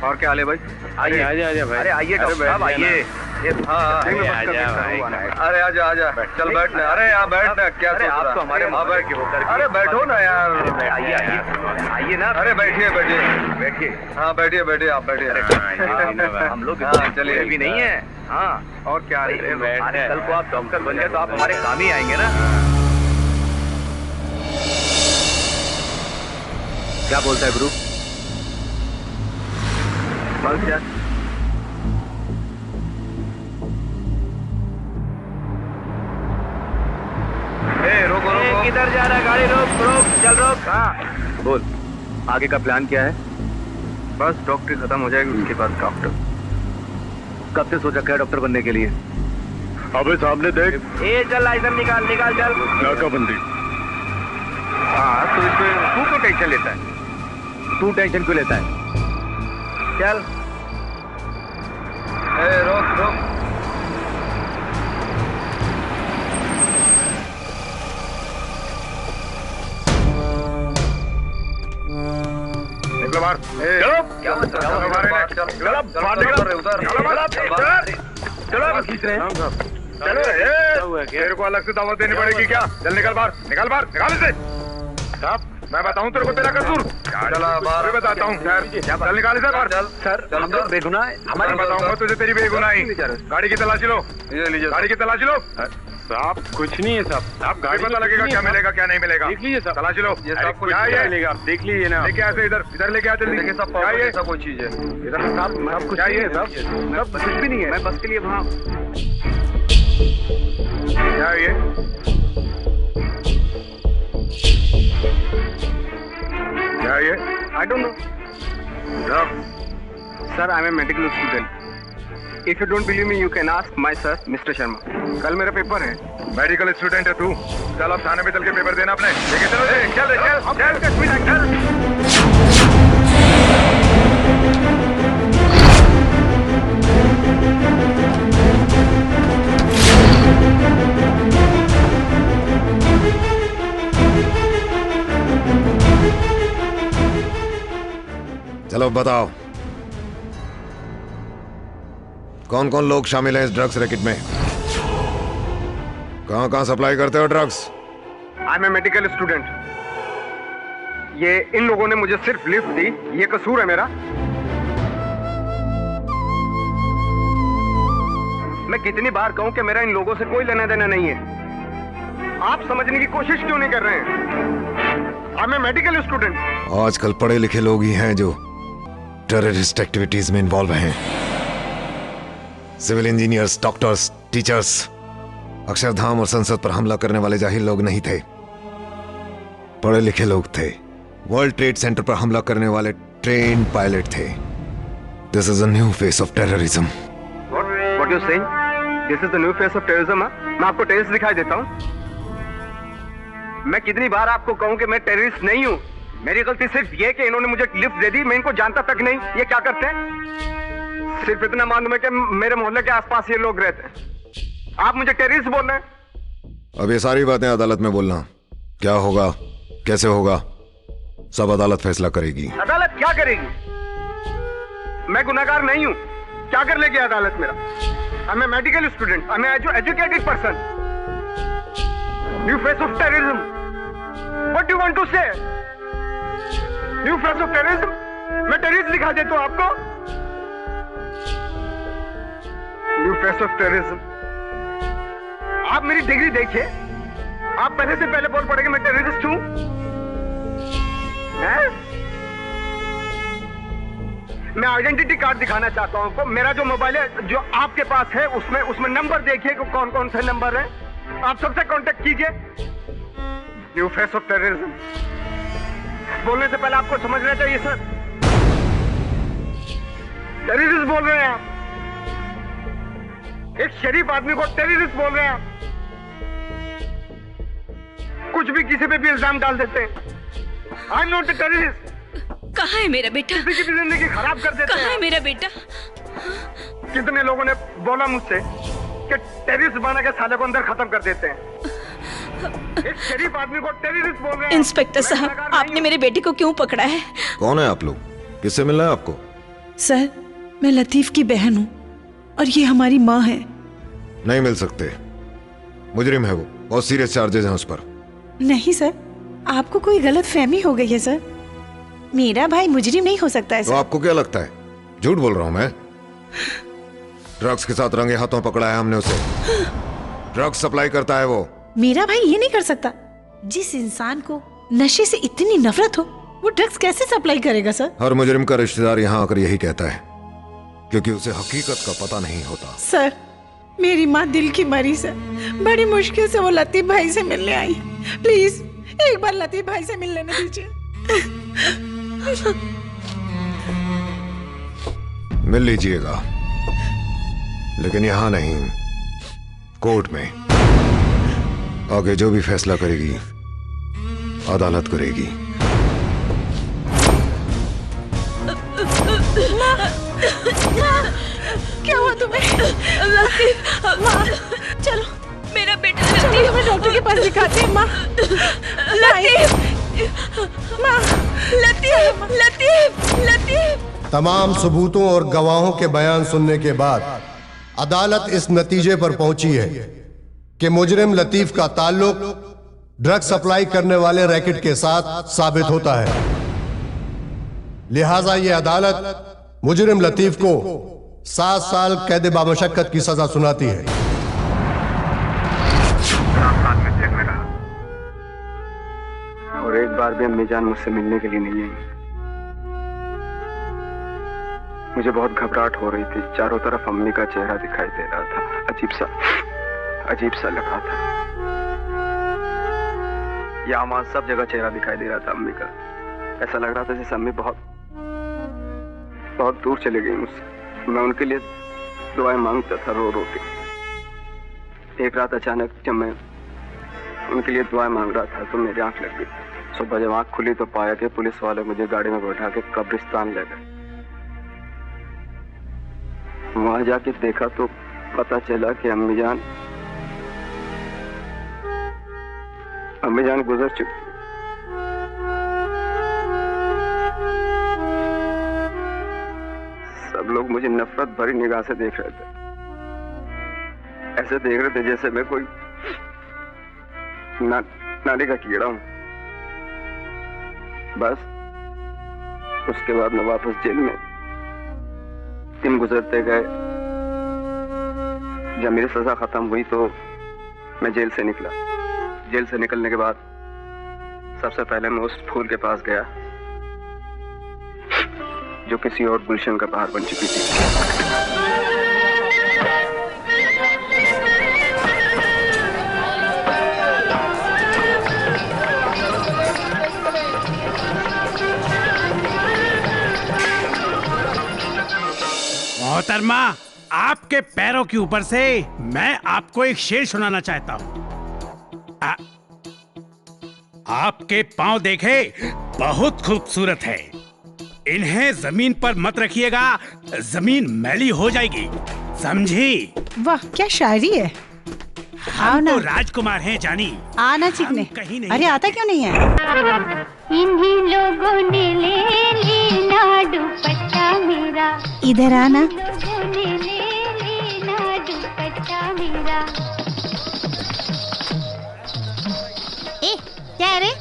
और क्या हाल है भाई? आइए आइए भाई। अरे आइए डॉक्टर साहब आइए। अरे आजा आजा चल बैठ ना। अरे यहाँ बैठ ना। क्या आप तो हमारे बैठ के होकर। अरे बैठो ना यार। आइए आइए आइए ना। अरे बैठिए बैठिए बैठिए। हाँ बैठिए बैठिए आप बैठिए। हम लोग चलिए भी नहीं है। हाँ और क्या कल को आप डॉक्टर बन गए तो आप हमारे काम ही आएंगे ना। क्या बोलता है गुरु? बस क्या रोको रोको। किधर जा रहा है गाड़ी? रोक रोक चल रोक। हाँ बोल आगे का प्लान क्या है? बस डॉक्टरी खत्म हो जाएगी उसके बाद डॉक्टर। कब से सोचा क्या डॉक्टर बनने के लिए? अबे सामने देख। ए चल लाइसेंस निकाल निकाल चल। नाकाबंदी। हाँ तो इसमें तू क्यों टेंशन लेता है? तू टेंशन क्यों लेता है? चल ए रोक रोक। निकलो बाहर। चलो क्या मतलब? चलो बाहर निकलो। चलो खींच रहे हैं। चलो तेरे को अलग से दावत देनी पड़ेगी क्या? चल निकल बाहर निकल बाहर निकाल इसे। साहब मैं बताऊं तेरे को तेरा कसूर? चला बाहर बताता हूँ। चल निकाल इसे बाहर। चल सर हम लोग बेगुनाह है। मैं बताऊंगा तुझे तेरी बेगुनाही। गाड़ी की तलाशी लो। गाड़ी की तलाशी लो। साहब कुछ नहीं है साहब। आप गाड़ी पता लगेगा क्या मिलेगा क्या नहीं मिलेगा। देख लीजिए साहब। तलाशी लो। ये सब कुछ मिलेगा। देख लीजिए ना। लेके आते इधर इधर लेके आते। देखिए सब सब कोई चीज है इधर। साहब कुछ नहीं है साहब। सब कुछ भी नहीं है। मैं बस के लिए वहाँ। क्या है ये? क्या है ये? I don't know. Sir, I'm a medical student. If you don't believe me, you can ask my sir, Mr. Sharma. कल मेरा पेपर है। मेडिकल स्टूडेंट है तू? चल अब थाने में चल के पेपर देना अपने। लेके चलो चल चल चल। चलो बताओ कौन कौन लोग शामिल हैं इस ड्रग्स रैकेट में? कहां कहां सप्लाई करते हो drugs? I am a medical student. ये इन लोगों ने मुझे सिर्फ लिफ्ट दी, ये कसूर है मेरा? मैं कितनी बार कहूं कि मेरा इन लोगों से कोई लेना देना नहीं है। आप समझने की कोशिश क्यों नहीं कर रहे हैं? I am a medical student. आजकल पढ़े लिखे लोग ही हैं जो टेररिस्ट एक्टिविटीज में इन्वॉल्व हैं। Civil engineers, doctors, teachers, Akshardham और संसद पर हमला करने वाले जाहिल लोग नहीं थे, पढ़े लिखे लोग थे। वर्ल्ड ट्रेड सेंटर पर हमला करने वाले ट्रेन्ड पायलट थे। This is a new face of terrorism. What you saying? This is the new face of terrorism? मैं आपको टेररिस्ट दिखाई देता हूँ? मैं कितनी बार आपको कहूँ कि मैं टेररिस्ट नहीं हूँ? मेरी गलती सिर्फ ये कि इन्होंने मुझे लिफ्ट दे दी, मैं इनको जानता तक नहीं। ये क्या करते हैं? सिर्फ इतना मालूम है कि मेरे मोहल्ले के आसपास ये लोग रहते हैं। आप मुझे टेररिस्ट बोल रहे हैं? अब ये सारी बातें अदालत में बोलना, क्या होगा कैसे होगा सब अदालत फैसला करेगी। अदालत क्या करेगी? मैं गुनहगार नहीं हूँ, क्या कर लेगी अदालत मेरा? I am a medical student, I am a educated person. New face of terrorism, what do want to say? New face of terrorism? मैं टेररिस्ट दिखा देता हूं आपको? New face of terrorism. आप मेरी डिग्री देखिए, आप पहले से पहले बोल पड़ेंगे मैं टेररिस्ट हूं। मैं आइडेंटिटी कार्ड दिखाना चाहता हूं आपको। मेरा जो मोबाइल है जो आपके पास है उसमें नंबर देखिए कौन कौन से नंबर है। आप सबसे कांटेक्ट कीजिए। न्यू फेस ऑफ टेररिज्म बोलने से पहले आपको समझना चाहिए सर, टेररिस्ट बोल रहे हैं आप। एक शरीफ आदमी को टेररिस्ट बोल रहे हैं आप। कुछ भी किसी पे भी इल्जाम डाल देते हैं। I am not a terrorist. कहाँ है मेरा बेटा? किसी की भी जिंदगी खराब कर देते हैं। कहाँ है मेरा बेटा? कितने लोगों ने बोला मुझसे कि टेररिस्ट बना के साले को अंदर खत्म कर देते हैं। एक शरीफ आदमी को टेररिस्ट बोल रहे हैं। इंस्पेक्टर साहब, आपने मेरे बेटे को क्यों पकड़ा है? कौन है आप लोग? किससे मिलना है आपको? सर, मैं लतीफ की बहन हूँ और ये हमारी माँ है। नहीं मिल सकते, मुजरिम है वो, बहुत सीरियस चार्जेस हैं उस पर। नहीं सर, आपको कोई गलत फहमी हो गई है सर। मेरा भाई मुजरिम नहीं हो सकता है तो सर। आपको क्या लगता है झूठ बोल रहा हूं मैं? ड्रग्स के साथ रंगे हाथों पकड़ा है हमने उसे। ड्रग्स सप्लाई करता है वो। मेरा भाई ये नहीं कर सकता। जिस इंसान को नशे से इतनी नफरत हो, वो ड्रग्स कैसे सप्लाई करेगा सर? हर मुजरिम का रिश्तेदार यहाँ आकर यही कहता है, क्योंकि उसे हकीकत का पता नहीं होता। सर, मेरी माँ दिल की मरीज है। बड़ी मुश्किल से वो लतीफ भाई से मिलने आई। प्लीज एक बार लतीफ भाई से मिल लेने दीजिए। मिल लीजिएगा, लेकिन यहाँ नहीं, कोर्ट में। आगे जो भी फैसला करेगी अदालत करेगी। क्या हुआ तुम्हें? लतीफ, माँ, चलो मेरा बेटा लतीफ, मैं डॉक्टर के पास दिखाते हैं। माँ, लतीफ, माँ, लतीफ, लतीफ, लतीफ। तमाम सबूतों और गवाहों के बयान सुनने के बाद अदालत इस नतीजे पर पहुंची है कि मुजरिम लतीफ का ताल्लुक ड्रग सप्लाई करने वाले रैकेट के साथ साबित होता है। लिहाजा ये अदालत मुजरिम लतीफ को 7 साल कैद बामशक्कत की सजा सुनाती है। और एक बार भी अम्मी जान मुझसे मिलने के लिए नहीं आई। मुझे बहुत घबराहट हो रही थी। चारों तरफ अम्मी का चेहरा दिखाई दे रहा था। अजीब सा लगा था। यहाँ वहां सब जगह चेहरा दिखाई दे रहा था अम्मी का। ऐसा लग रहा था जैसे अम्मी बहुत दूर चले गई मुझसे। मैं उनके लिए दुआएं मांगता था रो रो के। एक रात अचानक जब मैं उनके लिए दुआएं मांग रहा था तो मेरी आंख लग गई। सुबह जब आंख खुली तो पाया कि पुलिस वाले मुझे गाड़ी में बैठा के कब्रिस्तान ले गए। वहां जाके देखा तो पता चला कि अम्मी जान गुजर चुकी। सब लोग मुझे नफरत भरी निगाह से देख रहे थे। ऐसे देख रहे थे जैसे मैं कोई नाली का कीड़ा हूं। बस उसके बाद मैं वापस जेल में। दिन गुजरते गए। जब मेरी सजा खत्म हुई तो मैं जेल से निकला। जेल से निकलने के बाद सबसे पहले मैं उस फूल के पास गया जो किसी और गुलशन का बहार बन चुकी थी। मोहतरमा, आपके पैरों के ऊपर से मैं आपको एक शेर सुनाना चाहता हूँ। आपके पांव देखे बहुत खूबसूरत है। इन्हें जमीन पर मत रखिएगा, जमीन मैली हो जाएगी, समझी? वाह, क्या शायरी है। हम तो राजकुमार हैं जानी। आना चिकने। कहीं नहीं। अरे आता क्यों नहीं है? इन्हीं लोगों ने ले लेना दुपट्टा मेरा। इधर आना। लोगों ने ले लेना दुपट्टा मेरा। ए, क्या रे?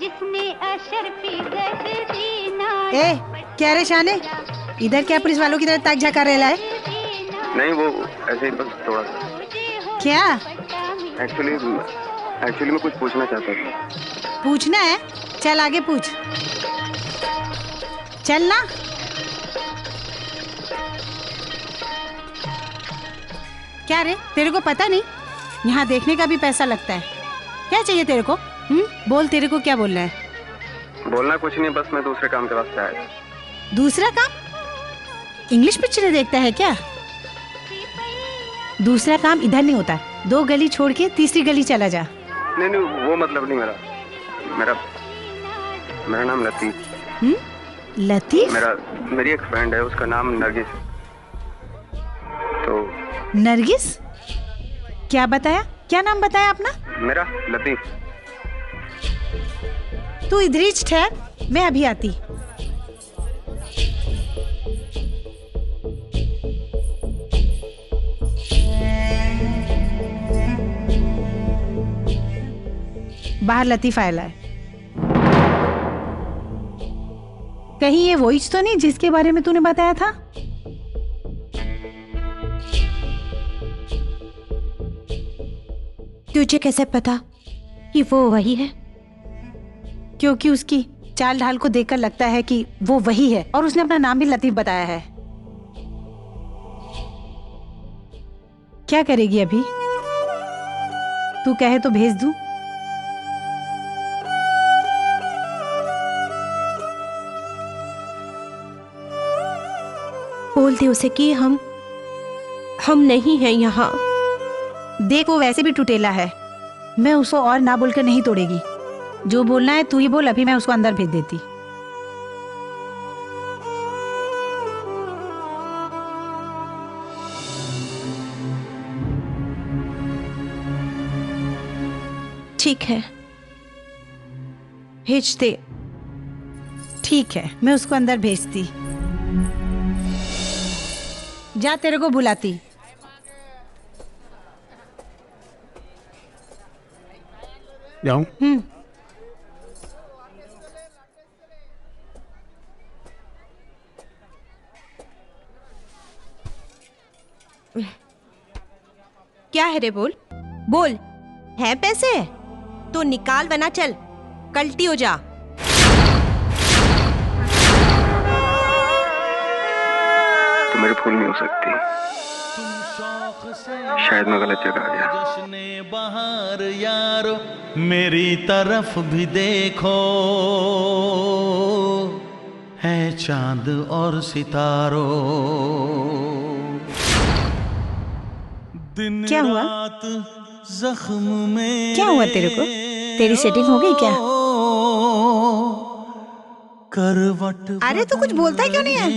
जिसने अशरफी गद्दी ना। ए, क्या रे शाने? इधर क्या पुलिस वालों की तरह ताक झाका रहा है? नहीं, वो ऐसे ही बस थोड़ा सा। क्या? एक्चुअली मैं कुछ पूछना चाहता था। पूछना है? चल आगे पूछ। चल ना। क्या रे, तेरे को पता नहीं? यहाँ देखने का भी पैसा लगता है। क्या चाहिए तेरे को? बोल, तेरे को क्या बोलना है? बोलना कुछ नहीं, बस मैं दूसरे काम के वास्ते आया था। दूसरा काम? इंग्लिश पिक्चरें देखता है क्या? दूसरा काम इधर नहीं होता। 2 गली छोड़ के तीसरी गली चला जा। नहीं, वो मतलब नहीं। मेरा नाम लतीफ। लतीफ? मेरी एक फ्रेंड है, उसका नाम नरगिस। तो नरगिस? क्या बताया? क्या नाम बताया अपना? मेरा लतीफ। तू इधर ही ठहर, मैं अभी आती। बाहर लतीफ आया है। कहीं ये वही तो नहीं जिसके बारे में तूने बताया था? तुझे कैसे पता कि वो वही है? क्योंकि उसकी चाल ढाल को देखकर लगता है कि वो वही है, और उसने अपना नाम भी लतीफ बताया है। क्या करेगी अभी? तू कहे तो भेज दूं? बोल दे उसे कि हम नहीं हैं यहाँ। देख, वो वैसे भी टुटेला है, मैं उसको और ना बोलकर नहीं तोड़ेगी। जो बोलना है तू ही बोल, अभी मैं उसको अंदर भेज देती। ठीक है, भेज दे। ठीक है, मैं उसको अंदर भेजती। जा, तेरे को बुलाती। जाऊं? क्या है रे? बोल बोल, है पैसे तो निकाल, वरना चल कल्टी हो जा। तो मेरे फूल नहीं हो सकती, शायद मैं गलत जगह आ गया। जश्ने बहार यारो मेरी तरफ भी देखो, है चांद और सितारों। दिन क्या हुआ? रात जख्म में क्या हुआ तेरे को? तेरी सेटिंग हो गई क्या? करवट अरे तू कुछ बोलता क्यों नहीं है?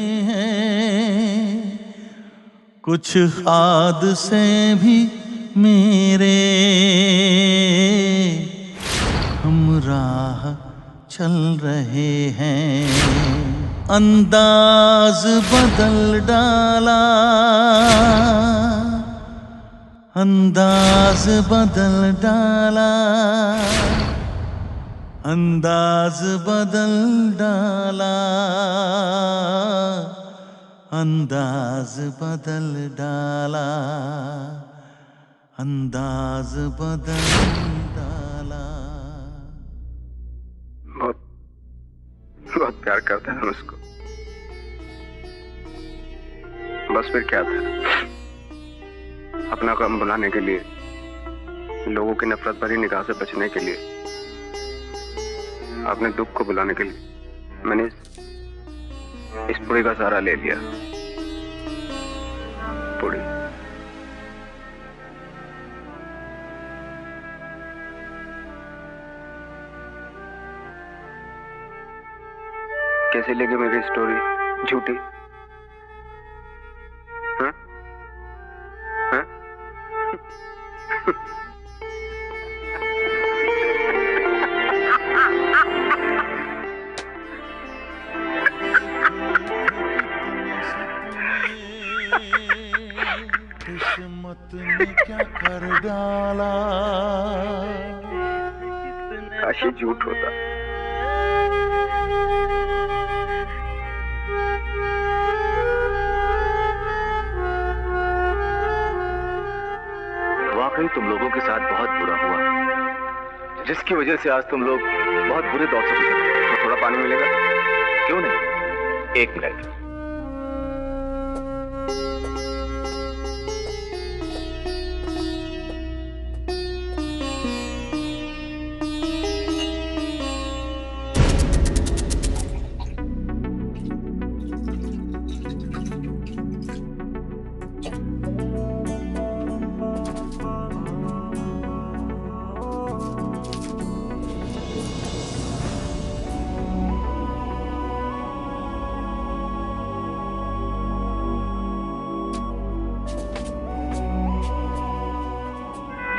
कुछ हादसे भी मेरे हमराह चल रहे हैं। अंदाज बदल डाला, अंदाज बदल डाला, अंदाज बदल डाला, अंदाज बदल डाला, अंदाज बदल डाला। बहुत बहुत प्यार करता है उसको, बस फिर क्या था, अपना काम बुलाने के लिए, लोगों की नफरत भरी निगाह से बचने के लिए, अपने दुख को बुलाने के लिए मैंने इस पुड़ी का सहारा ले लिया। पुड़ी कैसे लगी मेरी स्टोरी झूठी? हाँ? हाँ? किस्मत ने क्या कर डाला, काश ये झूठ होता। वाकई तुम लोगों के साथ बहुत बुरा हुआ, जिसकी वजह से आज तुम लोग बहुत बुरे दौर से गुजरे। तो थोड़ा पानी मिलेगा? क्यों नहीं, एक मिनट।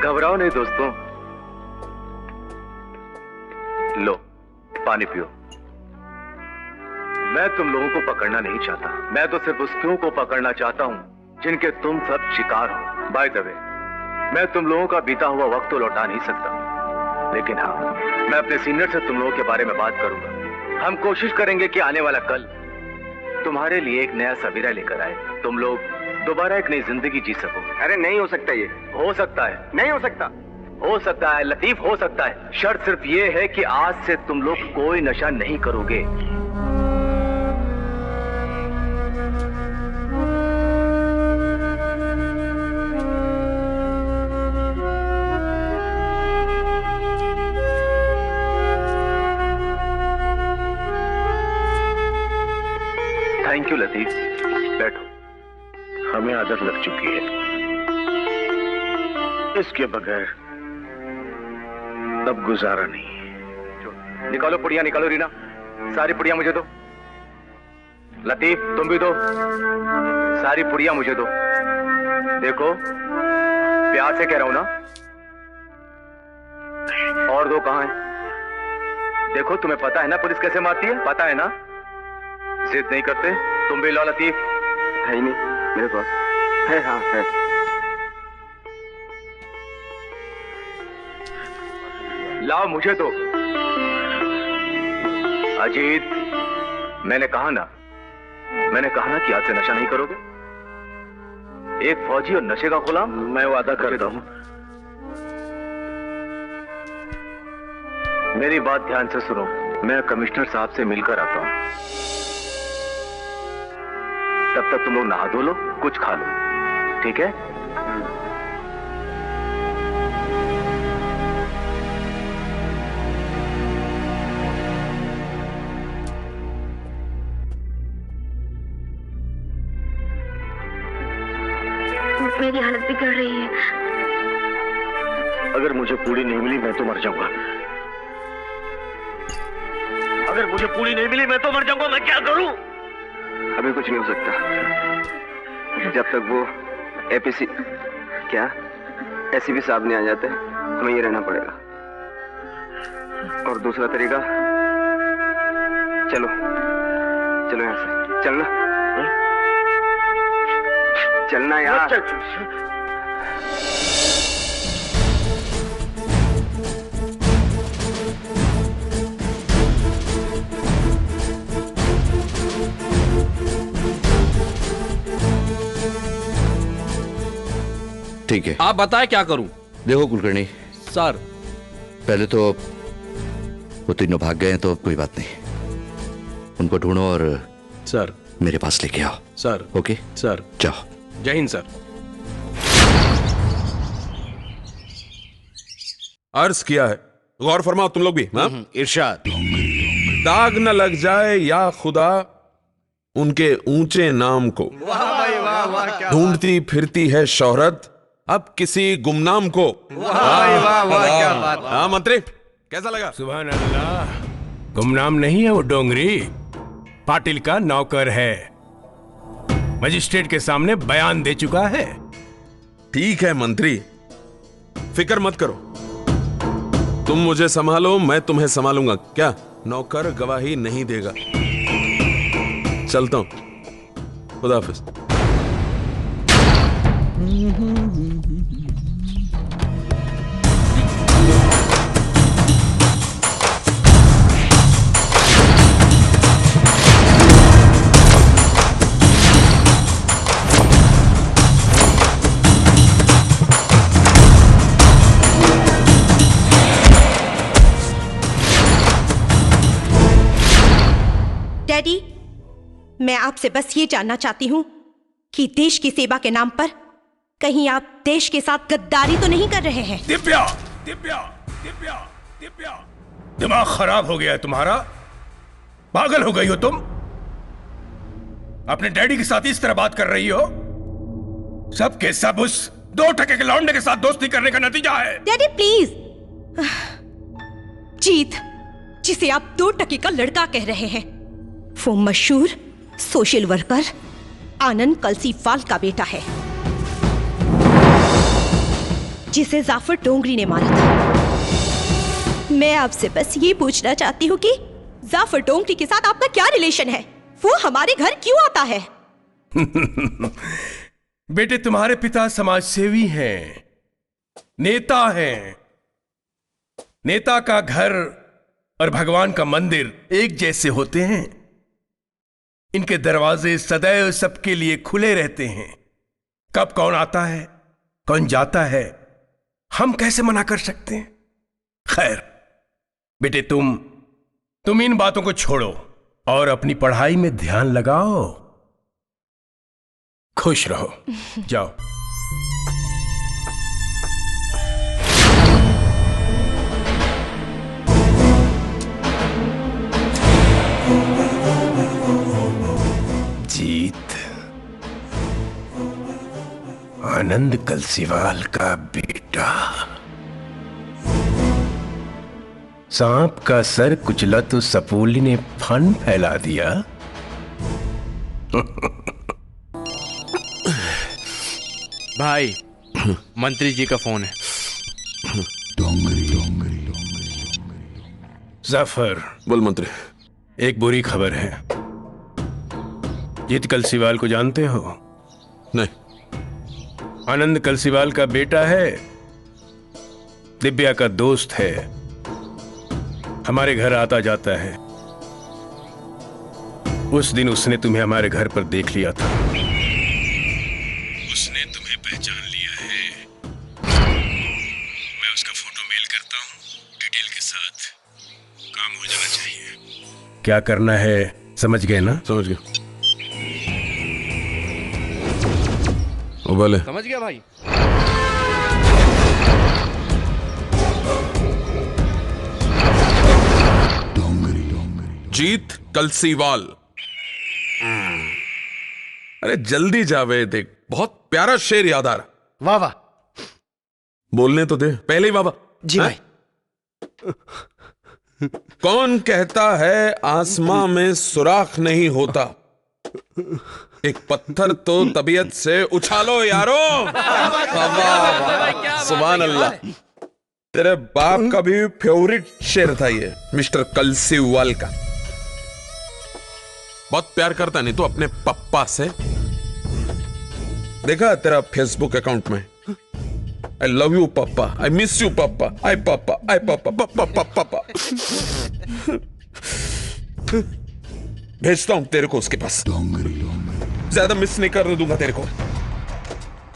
घबराओ नहीं दोस्तों, लो पानी पियो। मैं तुम लोगों को पकड़ना नहीं चाहता, मैं तो सिर्फ उसों को पकड़ना चाहता हूं जिनके तुम सब शिकार हो। बाय द वे, मैं तुम लोगों का बीता हुआ वक्त तो लौटा नहीं सकता, लेकिन हाँ, मैं अपने सीनियर से तुम लोगों के बारे में बात करूंगा। हम कोशिश करेंगे कि आने वाला कल तुम्हारे लिए एक नया सवेरा लेकर आए, तुम लोग दोबारा एक नई जिंदगी जी सको। अरे नहीं हो सकता, ये हो सकता है। नहीं हो सकता। हो सकता है लतीफ, हो सकता है। शर्त सिर्फ ये है कि आज से तुम लोग कोई नशा नहीं करोगे। थैंक यू लतीफ, बैठो। हमें आदत लग चुकी है, इसके बगैर अब गुजारा नहीं। निकालो पुड़िया, निकालो रीना, सारी पुड़िया मुझे दो। लतीफ तुम भी दो, सारी पुड़िया मुझे दो। देखो प्यार से कह रहा हूं ना। और दो कहां है? देखो तुम्हें पता है ना पुलिस कैसे मारती है, पता है ना। जिद नहीं करते, तुम भी लो लतीफ। है ही नहीं मेरे पास। है, हाँ है। लाओ मुझे दो। अजीत, मैंने कहा ना कि आज से नशा नहीं करोगे। एक फौजी और नशे का गुलाम। मैं वादा करता हूं। मेरी बात ध्यान से सुनो, मैं कमिश्नर साहब से मिलकर आता हूं। तब तक तुम लोग नहा धो लो, कुछ खा लो, ठीक है? मेरी हालत बिगड़ रही है। अगर मुझे पूरी नहीं मिली मैं तो मर जाऊंगा। अगर मुझे पूरी नहीं मिली मैं तो मर जाऊंगा। मैं क्या करूं? अभी कुछ नहीं हो सकता। जब तक वो एपीसी क्या एसीपी साहब नहीं आ जाते, हमें ये रहना पड़ेगा। और दूसरा तरीका, चलो चलो यहाँ से चलना। चलना यार। ठीक है, आप बताएं क्या करूं? देखो कुलकर्णी सर, पहले तो वो तीनों भाग गए हैं तो कोई बात नहीं, उनको ढूंढो और सर मेरे पास लेके आओ। सर। ओके सर, जाओ। जय हिंद सर। अर्ज किया है, गौर फरमाओ तुम लोग भी। इरशाद। दाग न लग जाए या खुदा उनके ऊंचे नाम को, ढूंढती फिरती है शोहरत अब किसी गुमनाम को। क्या बात। हाँ मंत्री, कैसा लगा? सुभान अल्लाह। गुमनाम नहीं है वो, डोंगरी पाटिल का नौकर है, मजिस्ट्रेट के सामने बयान दे चुका है। ठीक है मंत्री, फिक्र मत करो, तुम मुझे संभालो, मैं तुम्हें संभालूंगा। क्या नौकर गवाही नहीं देगा? चलता हूं, खुदा हाफिज। डैडी, मैं आपसे बस ये जानना चाहती हूँ कि देश की सेवा के नाम पर कहीं आप देश के साथ गद्दारी तो नहीं कर रहे हैं? दिव्या, दिव्या, दिव्या, दिव्या, दिमाग खराब हो गया है तुम्हारा? पागल हो गई हो तुम? अपने डैडी के साथ इस तरह बात कर रही हो? सब के सब उस 2 टके के लौंडे के साथ दोस्ती करने का नतीजा है। Daddy please. जीत, जिसे आप 2 टके का लड़का कह रहे हैं, वो मशहूर सोशल वर्कर आनंद कलसीवाल का बेटा है, जिसे जाफर डोंगरी ने मारा था। मैं आपसे बस ये पूछना चाहती हूँ कि जाफर डोंगरी के साथ आपका क्या रिलेशन है? वो हमारे घर क्यों आता है? बेटे, तुम्हारे पिता समाज सेवी हैं, नेता हैं। नेता का घर और भगवान का मंदिर एक जैसे होते हैं। इनके दरवाजे सदैव सबके लिए खुले रहते हैं। कब कौन आता है, कौन जाता है, हम कैसे मना कर सकते हैं? खैर बेटे, तुम इन बातों को छोड़ो और अपनी पढ़ाई में ध्यान लगाओ। खुश रहो, जाओ। जीत आनंद कलसीवाल का बेटा। सांप का सर कुचला तो सपोली ने फन फैला दिया। भाई, मंत्री जी का फोन है। जाफर, बोल मंत्री। एक बुरी खबर है। जीत कलसीवाल को जानते हो? नहीं। आनंद कलसीवाल का बेटा है, दिव्या का दोस्त है, हमारे घर आता जाता है। उस दिन उसने तुम्हें हमारे घर पर देख लिया था। उसने तुम्हें पहचान लिया है। मैं उसका फोटो मेल करता हूं डिटेल के साथ। काम हो जाना चाहिए। क्या करना है समझ गए ना? समझ गया। बोले। समझ गया भाई। जीत कलसीवाल। अरे जल्दी जावे, देख बहुत प्यारा शेर याद आ रहा। वाह वाह। बोलने तो दे पहले ही। बाबा जी भाई। कौन कहता है आसमां में सुराख नहीं होता? एक पत्थर तो तबीयत से उछालो यारो। सुभान अल्लाह। तेरे बाप का भी फेवरेट शेर था ये, मिस्टर कलसीवाल का। बहुत प्यार करता नहीं तो अपने पप्पा से। देखा तेरा फेसबुक अकाउंट में, आई लव यू पापा, आई मिस यू पापा, आई पापा, आई पापा, पापा पापा पापा। भेजता हूं तेरे को उसके पास। ज्यादा मिस नहीं करने दूंगा तेरे को।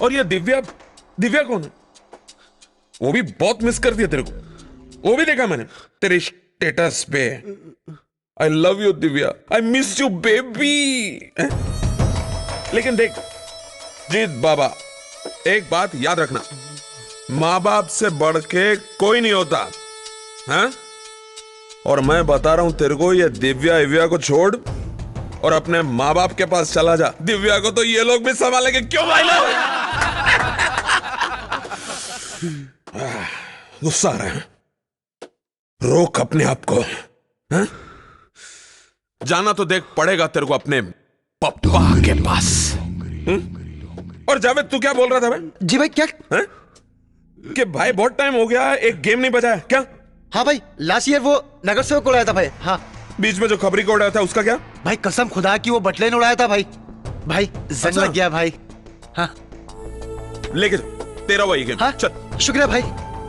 और ये दिव्या, दिव्या कौन है? वो भी बहुत मिस कर दिया तेरे को। वो भी देखा मैंने तेरे स्टेटस पे। I love you Divya, I miss you baby. लेकिन देख जीत बाबा, एक बात याद रखना, मां बाप से बढ़ के कोई नहीं होता, हैं? और मैं बता रहा हूं तेरे को, ये दिव्या को छोड़ और अपने माँ बाप के पास चला जा। दिव्या को तो ये लोग भी संभालेंगे। क्यों भाई लोग? गुस्सा आ रहा है, रोक अपने आप को। है? जाना तो देख पड़ेगा तेरे को अपने पप्पा के पास। और जावेद तू क्या बोल रहा था भाई? जी भाई क्या है? कि भाई बहुत टाइम हो गया, एक गेम नहीं बजाया क्या? हाँ भाई, लास्ट ईयर वो नगर सेवक उड़ाया था भाई। हाँ, बीच में जो खबरी को उड़ाया था उसका क्या? भाई कसम खुदा की वो बटले ने उड़ाया था भाई। भाई जंग लग गया भाई। हाँ लेके तेरा वही गेम। हाँ चल। शुक्रिया भाई।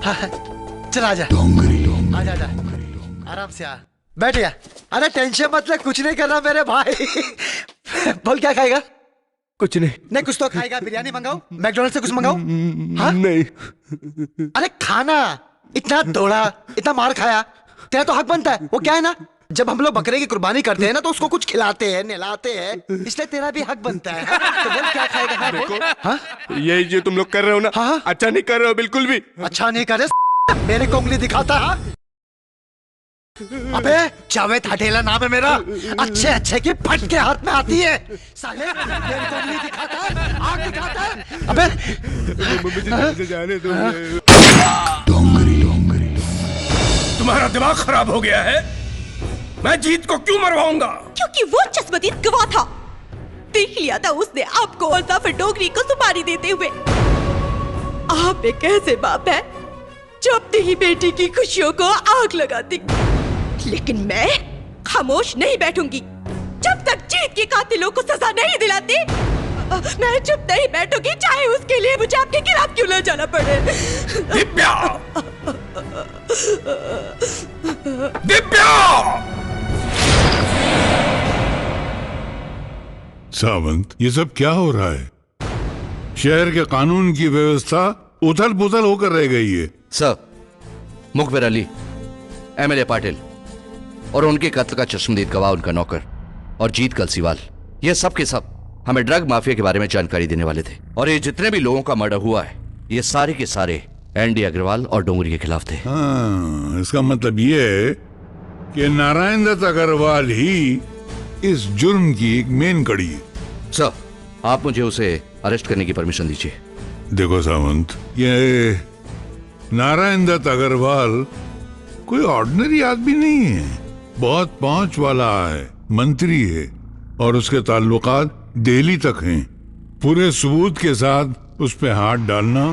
हाँ चल आजा आजा आजा, आराम से आ, बैठ गया। अरे टेंशन मत ले, कुछ नहीं करना मेरे भाई। बोल क्या खाएगा? कुछ नहीं। नहीं कुछ तो खाएगा। बिरयानी मंगाओ, मैकडोनल्ड से कुछ मंगाओ। हाँ? नहीं। अरे खाना, इतना दौड़ा, इतना मार खाया, तेरा तो हक बनता है। वो क्या है ना, जब हम लोग बकरे की कुर्बानी करते हैं ना तो उसको कुछ खिलाते हैं, नहलाते हैं, इसलिए तेरा भी हक बनता है। तो बोल क्या खाएगा? हाँ, देखो हाँ? यही जो तुम लोग कर रहे हो ना, हाँ? अच्छा नहीं कर रहे हो बिल्कुल भी। अच्छा नहीं कर रहे, मेरे को उंगली दिखाता है। अबे जावेद हटेला नाम है मेरा, अच्छे अच्छे की फट के हाथ में आती है। साले मेरे को उंगली दिखाता है, आग दिखाता है। अबे जाने दो। तुम्हारा दिमाग खराब हो गया है? मैं जीत को क्यों मरवाऊंगा? क्योंकि वो चश्मदीद गवाह था। देख लिया था उसने आपको और जाफर डोगरी को सुपारी देते हुए। आप एक ऐसे बाप है जो अपनी ही बेटी की खुशियों को आग लगा दी। लेकिन मैं खामोश नहीं बैठूंगी। जब तक जीत के कातिलों को सजा नहीं दिलाती मैं चुप नहीं बैठूंगी, चाहे उसके लिए मुझे आपके खिलाफ क्यों न जाना पड़े। दिव्या! दिव्या! सावंत, ये सब क्या हो रहा है? शहर के कानून की व्यवस्था उथल पुथल होकर रह गई है। सर, मुखबिर अली, एमएलए पाटिल और उनके कत्ल का चश्मदीद गवाह उनका नौकर और जीत कलसीवाल, ये सब के सब हमें ड्रग माफिया के बारे में जानकारी देने वाले थे। और ये जितने भी लोगों का मर्डर हुआ है ये सारे के सारे एनडी अग्रवाल और डोंगरी के खिलाफ थे। हाँ, इसका मतलब ये है कि नारायण दत्त अग्रवाल ही इस जुर्म की एक मेन कड़ी है। सर, आप मुझे उसे अरेस्ट करने की परमिशन दीजिए। देखो सावंत, ये नारायण दत्त अग्रवाल कोई ऑर्डिनरी आदमी नहीं है, बहुत पहुंच वाला है, मंत्री है और उसके ताल्लुकात दिल्ली तक हैं। पूरे सबूत के साथ उस पे हाथ डालना,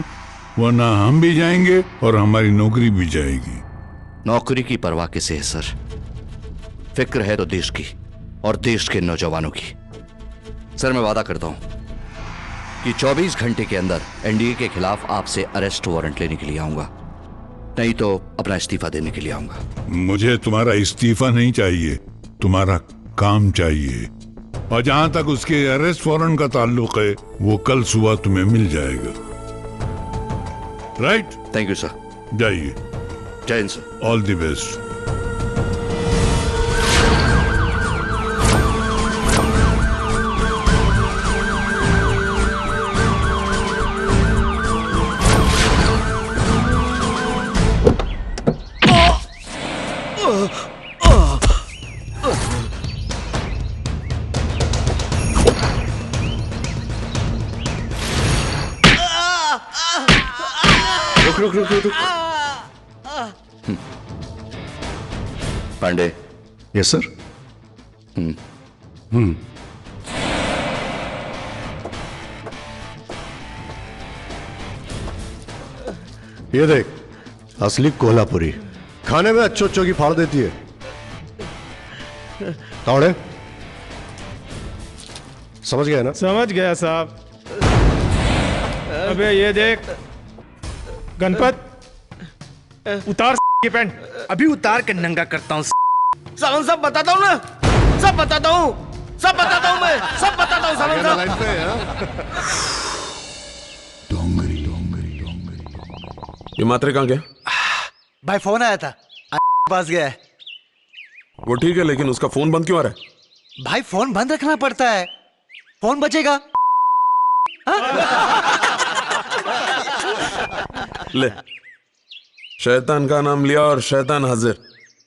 वरना हम भी जाएंगे और हमारी नौकरी भी जाएगी। नौकरी की परवाह किसे है सर? फिक्र है तो देश की और देश के नौजवानों की। सर, मैं वादा करता हूं कि 24 घंटे के अंदर एनडीए के खिलाफ आपसे अरेस्ट वारंट लेने के लिए आऊंगा, नहीं तो अपना इस्तीफा देने के लिए आऊंगा। मुझे तुम्हारा इस्तीफा नहीं चाहिए, तुम्हारा काम चाहिए। और जहां तक उसके अरेस्ट वारंट का ताल्लुक है वो कल सुबह तुम्हें मिल जाएगा। राइट? Thank you sir. जाइए। जय हिंद सर। All the best. रुक रुक रुक रुक। पांडे। Yes sir. ये देख, असली कोल्हापुरी, खाने में अच्छो अच्छो की फाड़ देती है। कौन है? समझ गया ना? समझ गया साहब। अबे ये देख, गणपत उतार ये पैंट। अभी उतार के नंगा करता हूँ। सावन सब बताता हूँ ना, सब बताता हूँ, सब बताता हूँ मैं, सब बताता हूँ सावन साहब। ये मात्रे कहाँ गया? भाई फोन आया था, पास गया है। वो ठीक है, लेकिन उसका फोन बंद क्यों आ रहा है? भाई फोन बंद रखना पड़ता है, फोन बचेगा। ले, शैतान का नाम लिया और शैतान हाजिर।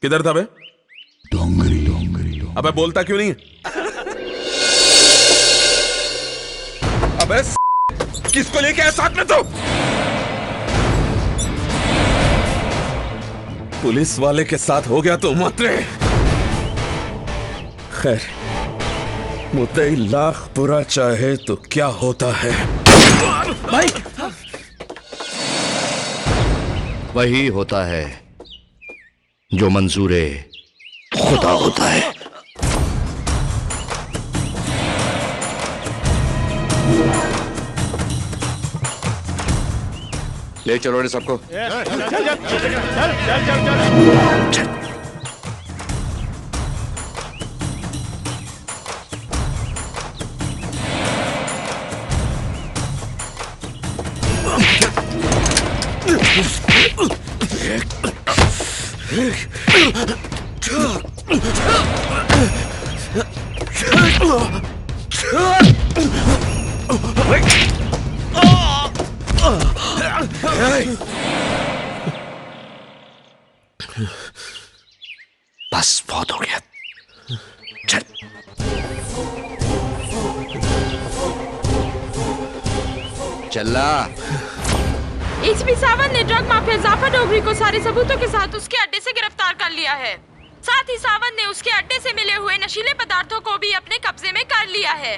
किधर था बे? डोंगरी। अबे बोलता क्यों नहीं है? अबे किसको लेके आया साथ में? तो पुलिस वाले के साथ हो गया तो मात्रे। खैर, मुद्दई लाख बुरा चाहे तो क्या होता है भाई? वही होता है जो मंजूरे खुदा होता है। ले चलो रे सबको। चल। बस बहुत हो गया, चल। चला। एसपी सावंत ने ड्रग माफिया जाफर डोगरी को सारे सबूतों के साथ उसके अड्डे से गिरफ्तार कर लिया है। साथ ही सावंत ने उसके अड्डे से मिले हुए नशीले पदार्थों को भी अपने कब्जे में कर लिया है।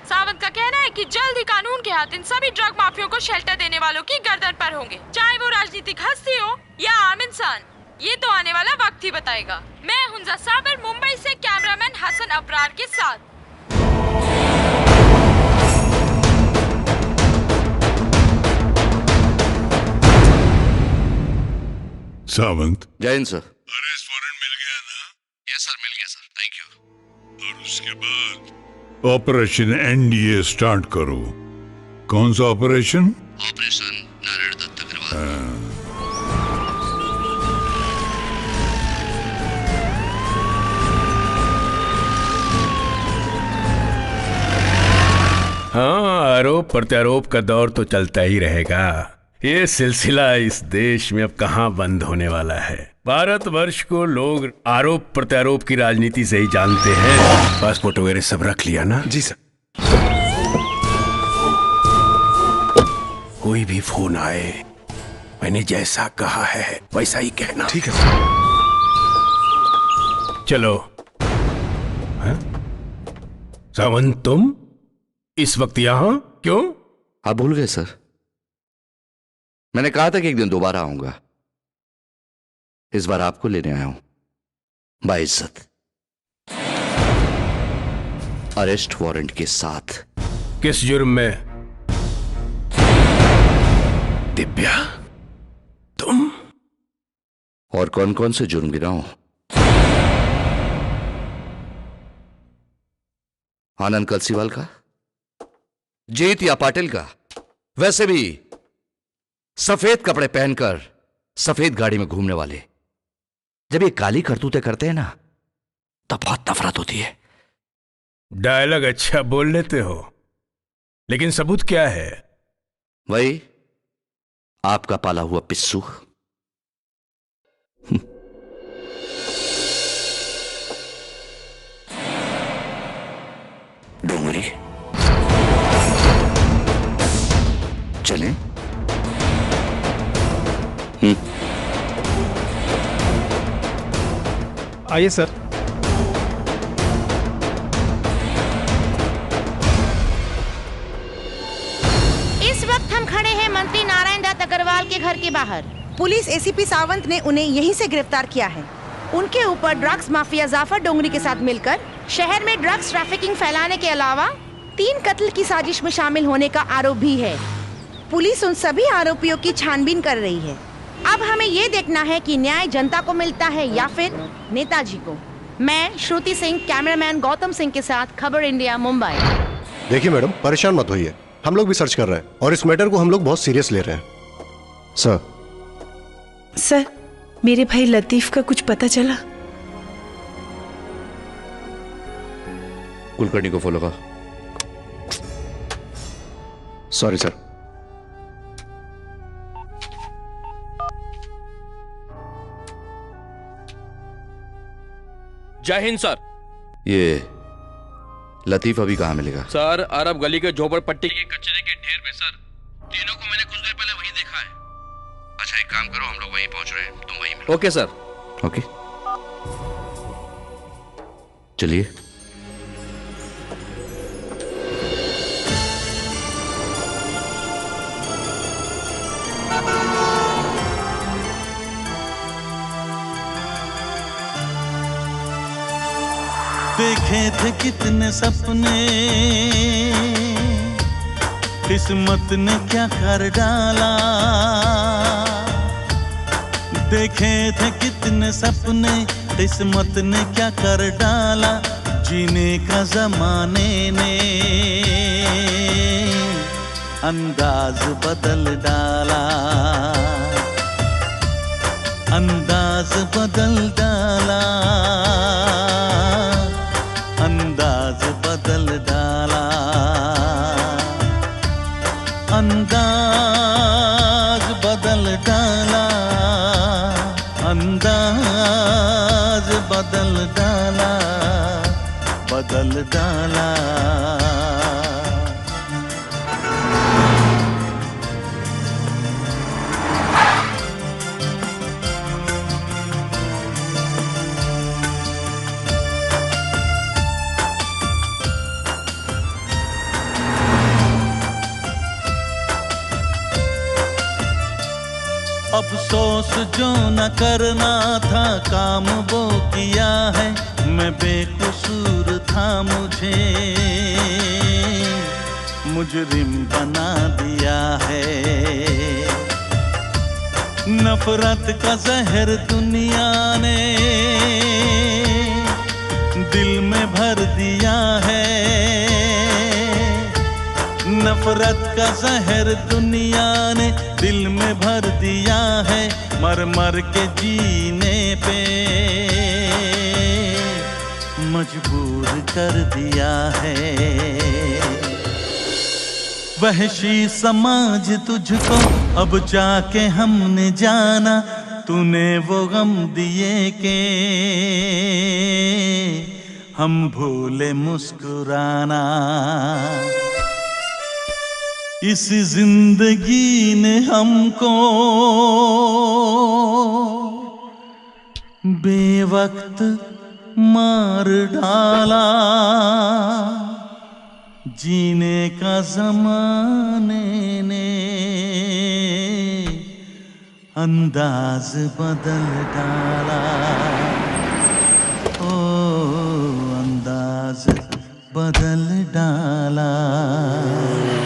सावंत का कहना है कि जल्द ही कानून के हाथ इन सभी ड्रग माफियों को शेल्टर देने वालों की गर्दन पर होंगे, चाहे वो राजनीतिक हस्ती हो या आम इंसान। ये तो आने वाला वक्त ही बताएगा। मैं हुंजा साबर, मुंबई से कैमरामैन हसन अबरार के साथ। सावंत, जय हिंद सर। अरेस्ट वारंट मिल गया ना? यस सर, मिल गया सर, थैंक यू। और उसके बाद ऑपरेशन एनडीए स्टार्ट करो। कौन सा ऑपरेशन? ऑपरेशन नारायण दत्त अग्रवाल। हाँ, आरोप प्रत्यारोप का दौर तो चलता ही रहेगा। ये सिलसिला इस देश में अब कहाँ बंद होने वाला है। भारतवर्ष को लोग आरोप प्रत्यारोप की राजनीति से ही जानते हैं। पासपोर्ट वगैरह सब रख लिया ना? जी सर। कोई भी फोन आए, मैंने जैसा कहा है वैसा ही कहना। ठीक है सर। चलो। सावंत, तुम इस वक्त यहां क्यों? आप भूल गए सर, मैंने कहा था कि एक दिन दोबारा आऊंगा। इस बार आपको लेने आया हूं बाइज्जत, अरेस्ट वारंट के साथ। किस जुर्म में? दिव्या, तुम? और कौन कौन से जुर्म गिनाऊं? आनंद कलसीवाल का, जीत या पाटिल का। वैसे भी सफेद कपड़े पहनकर सफेद गाड़ी में घूमने वाले जब ये काली करतूतें करते हैं ना, तब बहुत नफरत होती है। डायलॉग अच्छा बोल लेते हो, लेकिन सबूत क्या है? वही आपका पाला हुआ पिस्सू। डोंगरी, चलें? आइए सर। इस वक्त हम खड़े हैं मंत्री नारायण दत्त अग्रवाल के घर के बाहर। पुलिस एसीपी सावंत ने उन्हें यहीं से गिरफ्तार किया है। उनके ऊपर ड्रग्स माफिया जाफर डोंगरी के साथ मिलकर शहर में ड्रग्स ट्रैफिकिंग फैलाने के अलावा 3 कत्ल की साजिश में शामिल होने का आरोप भी है। पुलिस उन सभी आरोपियों की छानबीन कर रही है। अब हमें ये देखना है कि न्याय जनता को मिलता है या फिर नेताजी को। मैं श्रुति सिंह, कैमरामैन गौतम सिंह के साथ, खबर इंडिया, मुंबई। देखिए मैडम, परेशान मत होइए, हम लोग भी सर्च कर रहे हैं और इस मैटर को हम लोग बहुत सीरियस ले रहे हैं। सर, मेरे भाई लतीफ का कुछ पता चला? कुलकर्णी को फॉलो करो। Sorry sir. जय हिंद सर। ये लतीफ अभी कहाँ मिलेगा? सर, अरब गली के झोपड़पट्टी के कचरे के ढेर में सर। तीनों को मैंने कुछ देर पहले वहीं देखा है। अच्छा, एक काम करो, हम लोग वहीं पहुंच रहे हैं, तुम वहीं मिलो। Okay sir. ओके, चलिए। देखे थे कितने सपने, किस्मत ने क्या कर डाला। देखे थे कितने सपने, किस्मत ने क्या कर डाला। जीने का जमाने ने अंदाज बदल डाला, अंदाज बदल डाला, अंदाज बदल डाला, अंदाज बदल डाला, अंदाज बदल डाला, बदल डाला। अफसोस जो न करना था काम वो किया है, मैं बेकसूर था मुझे मुजरिम बना दिया है। नफरत का जहर दुनिया ने दिल में भर दिया है, नफरत का जहर दुनिया ने दिल में भर दिया है, मर मर के जीने पे मजबूर कर दिया है। वहशी समाज तुझको अब जाके हमने जाना, तूने वो गम दिए के हम भूले मुस्कुराना। इस जिंदगी ने हमको बेवक्त मार डाला, जीने का जमाने ने अंदाज बदल डाला। ओ अंदाज बदल डाला।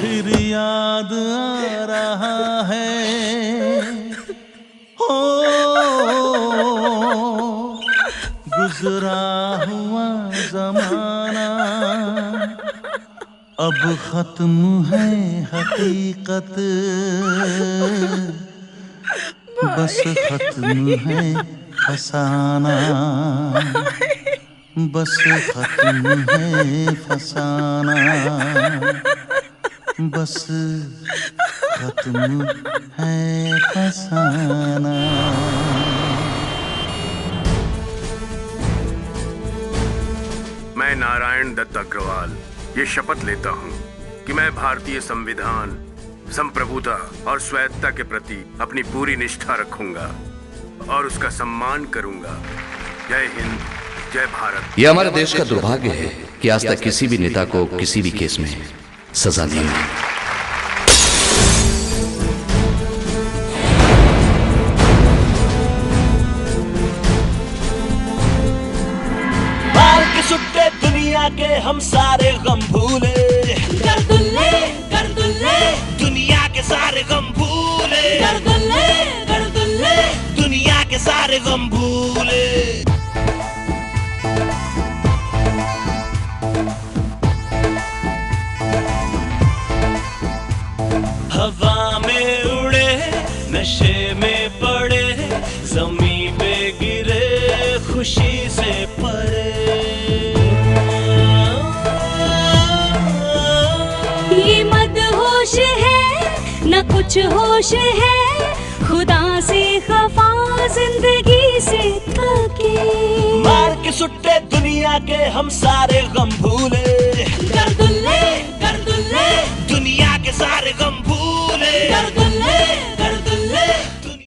फिर याद आ रहा है हो गुजरा हुआ जमाना, अब खत्म है हकीकत, बस खत्म है फसाना, बस खत्म है फसाना, बस खत्म है फसाना। मैं नारायण दत्त अग्रवाल ये शपथ लेता हूँ कि मैं भारतीय संविधान, संप्रभुता और स्वायत्तता के प्रति अपनी पूरी निष्ठा रखूंगा और उसका सम्मान करूंगा। जय हिंद, जय भारत। यह हमारे देश का दुर्भाग्य है कि आज तक किसी भी नेता को किसी भी केस में सजा नहीं मिली। मार के सुट्टे दुनिया के हम सारे गम भूले, गर्दुल्ले गर्दुल्ले दुनिया के सारे गम भूले, गर्दुल्ले गर्दुल्ले दुनिया के सारे गम भूले। हवा में उड़े, नशे में पड़े, जमीन पे गिरे, खुशी से पड़े। ये मदहोश है न कुछ होश है, खुदा से खफा जिंदगी से थके। मार के सुट्टे दुनिया के हम सारे गम भूले, गर्दुल्ले गर्दुल्ले दुनिया के सारे गम भूले।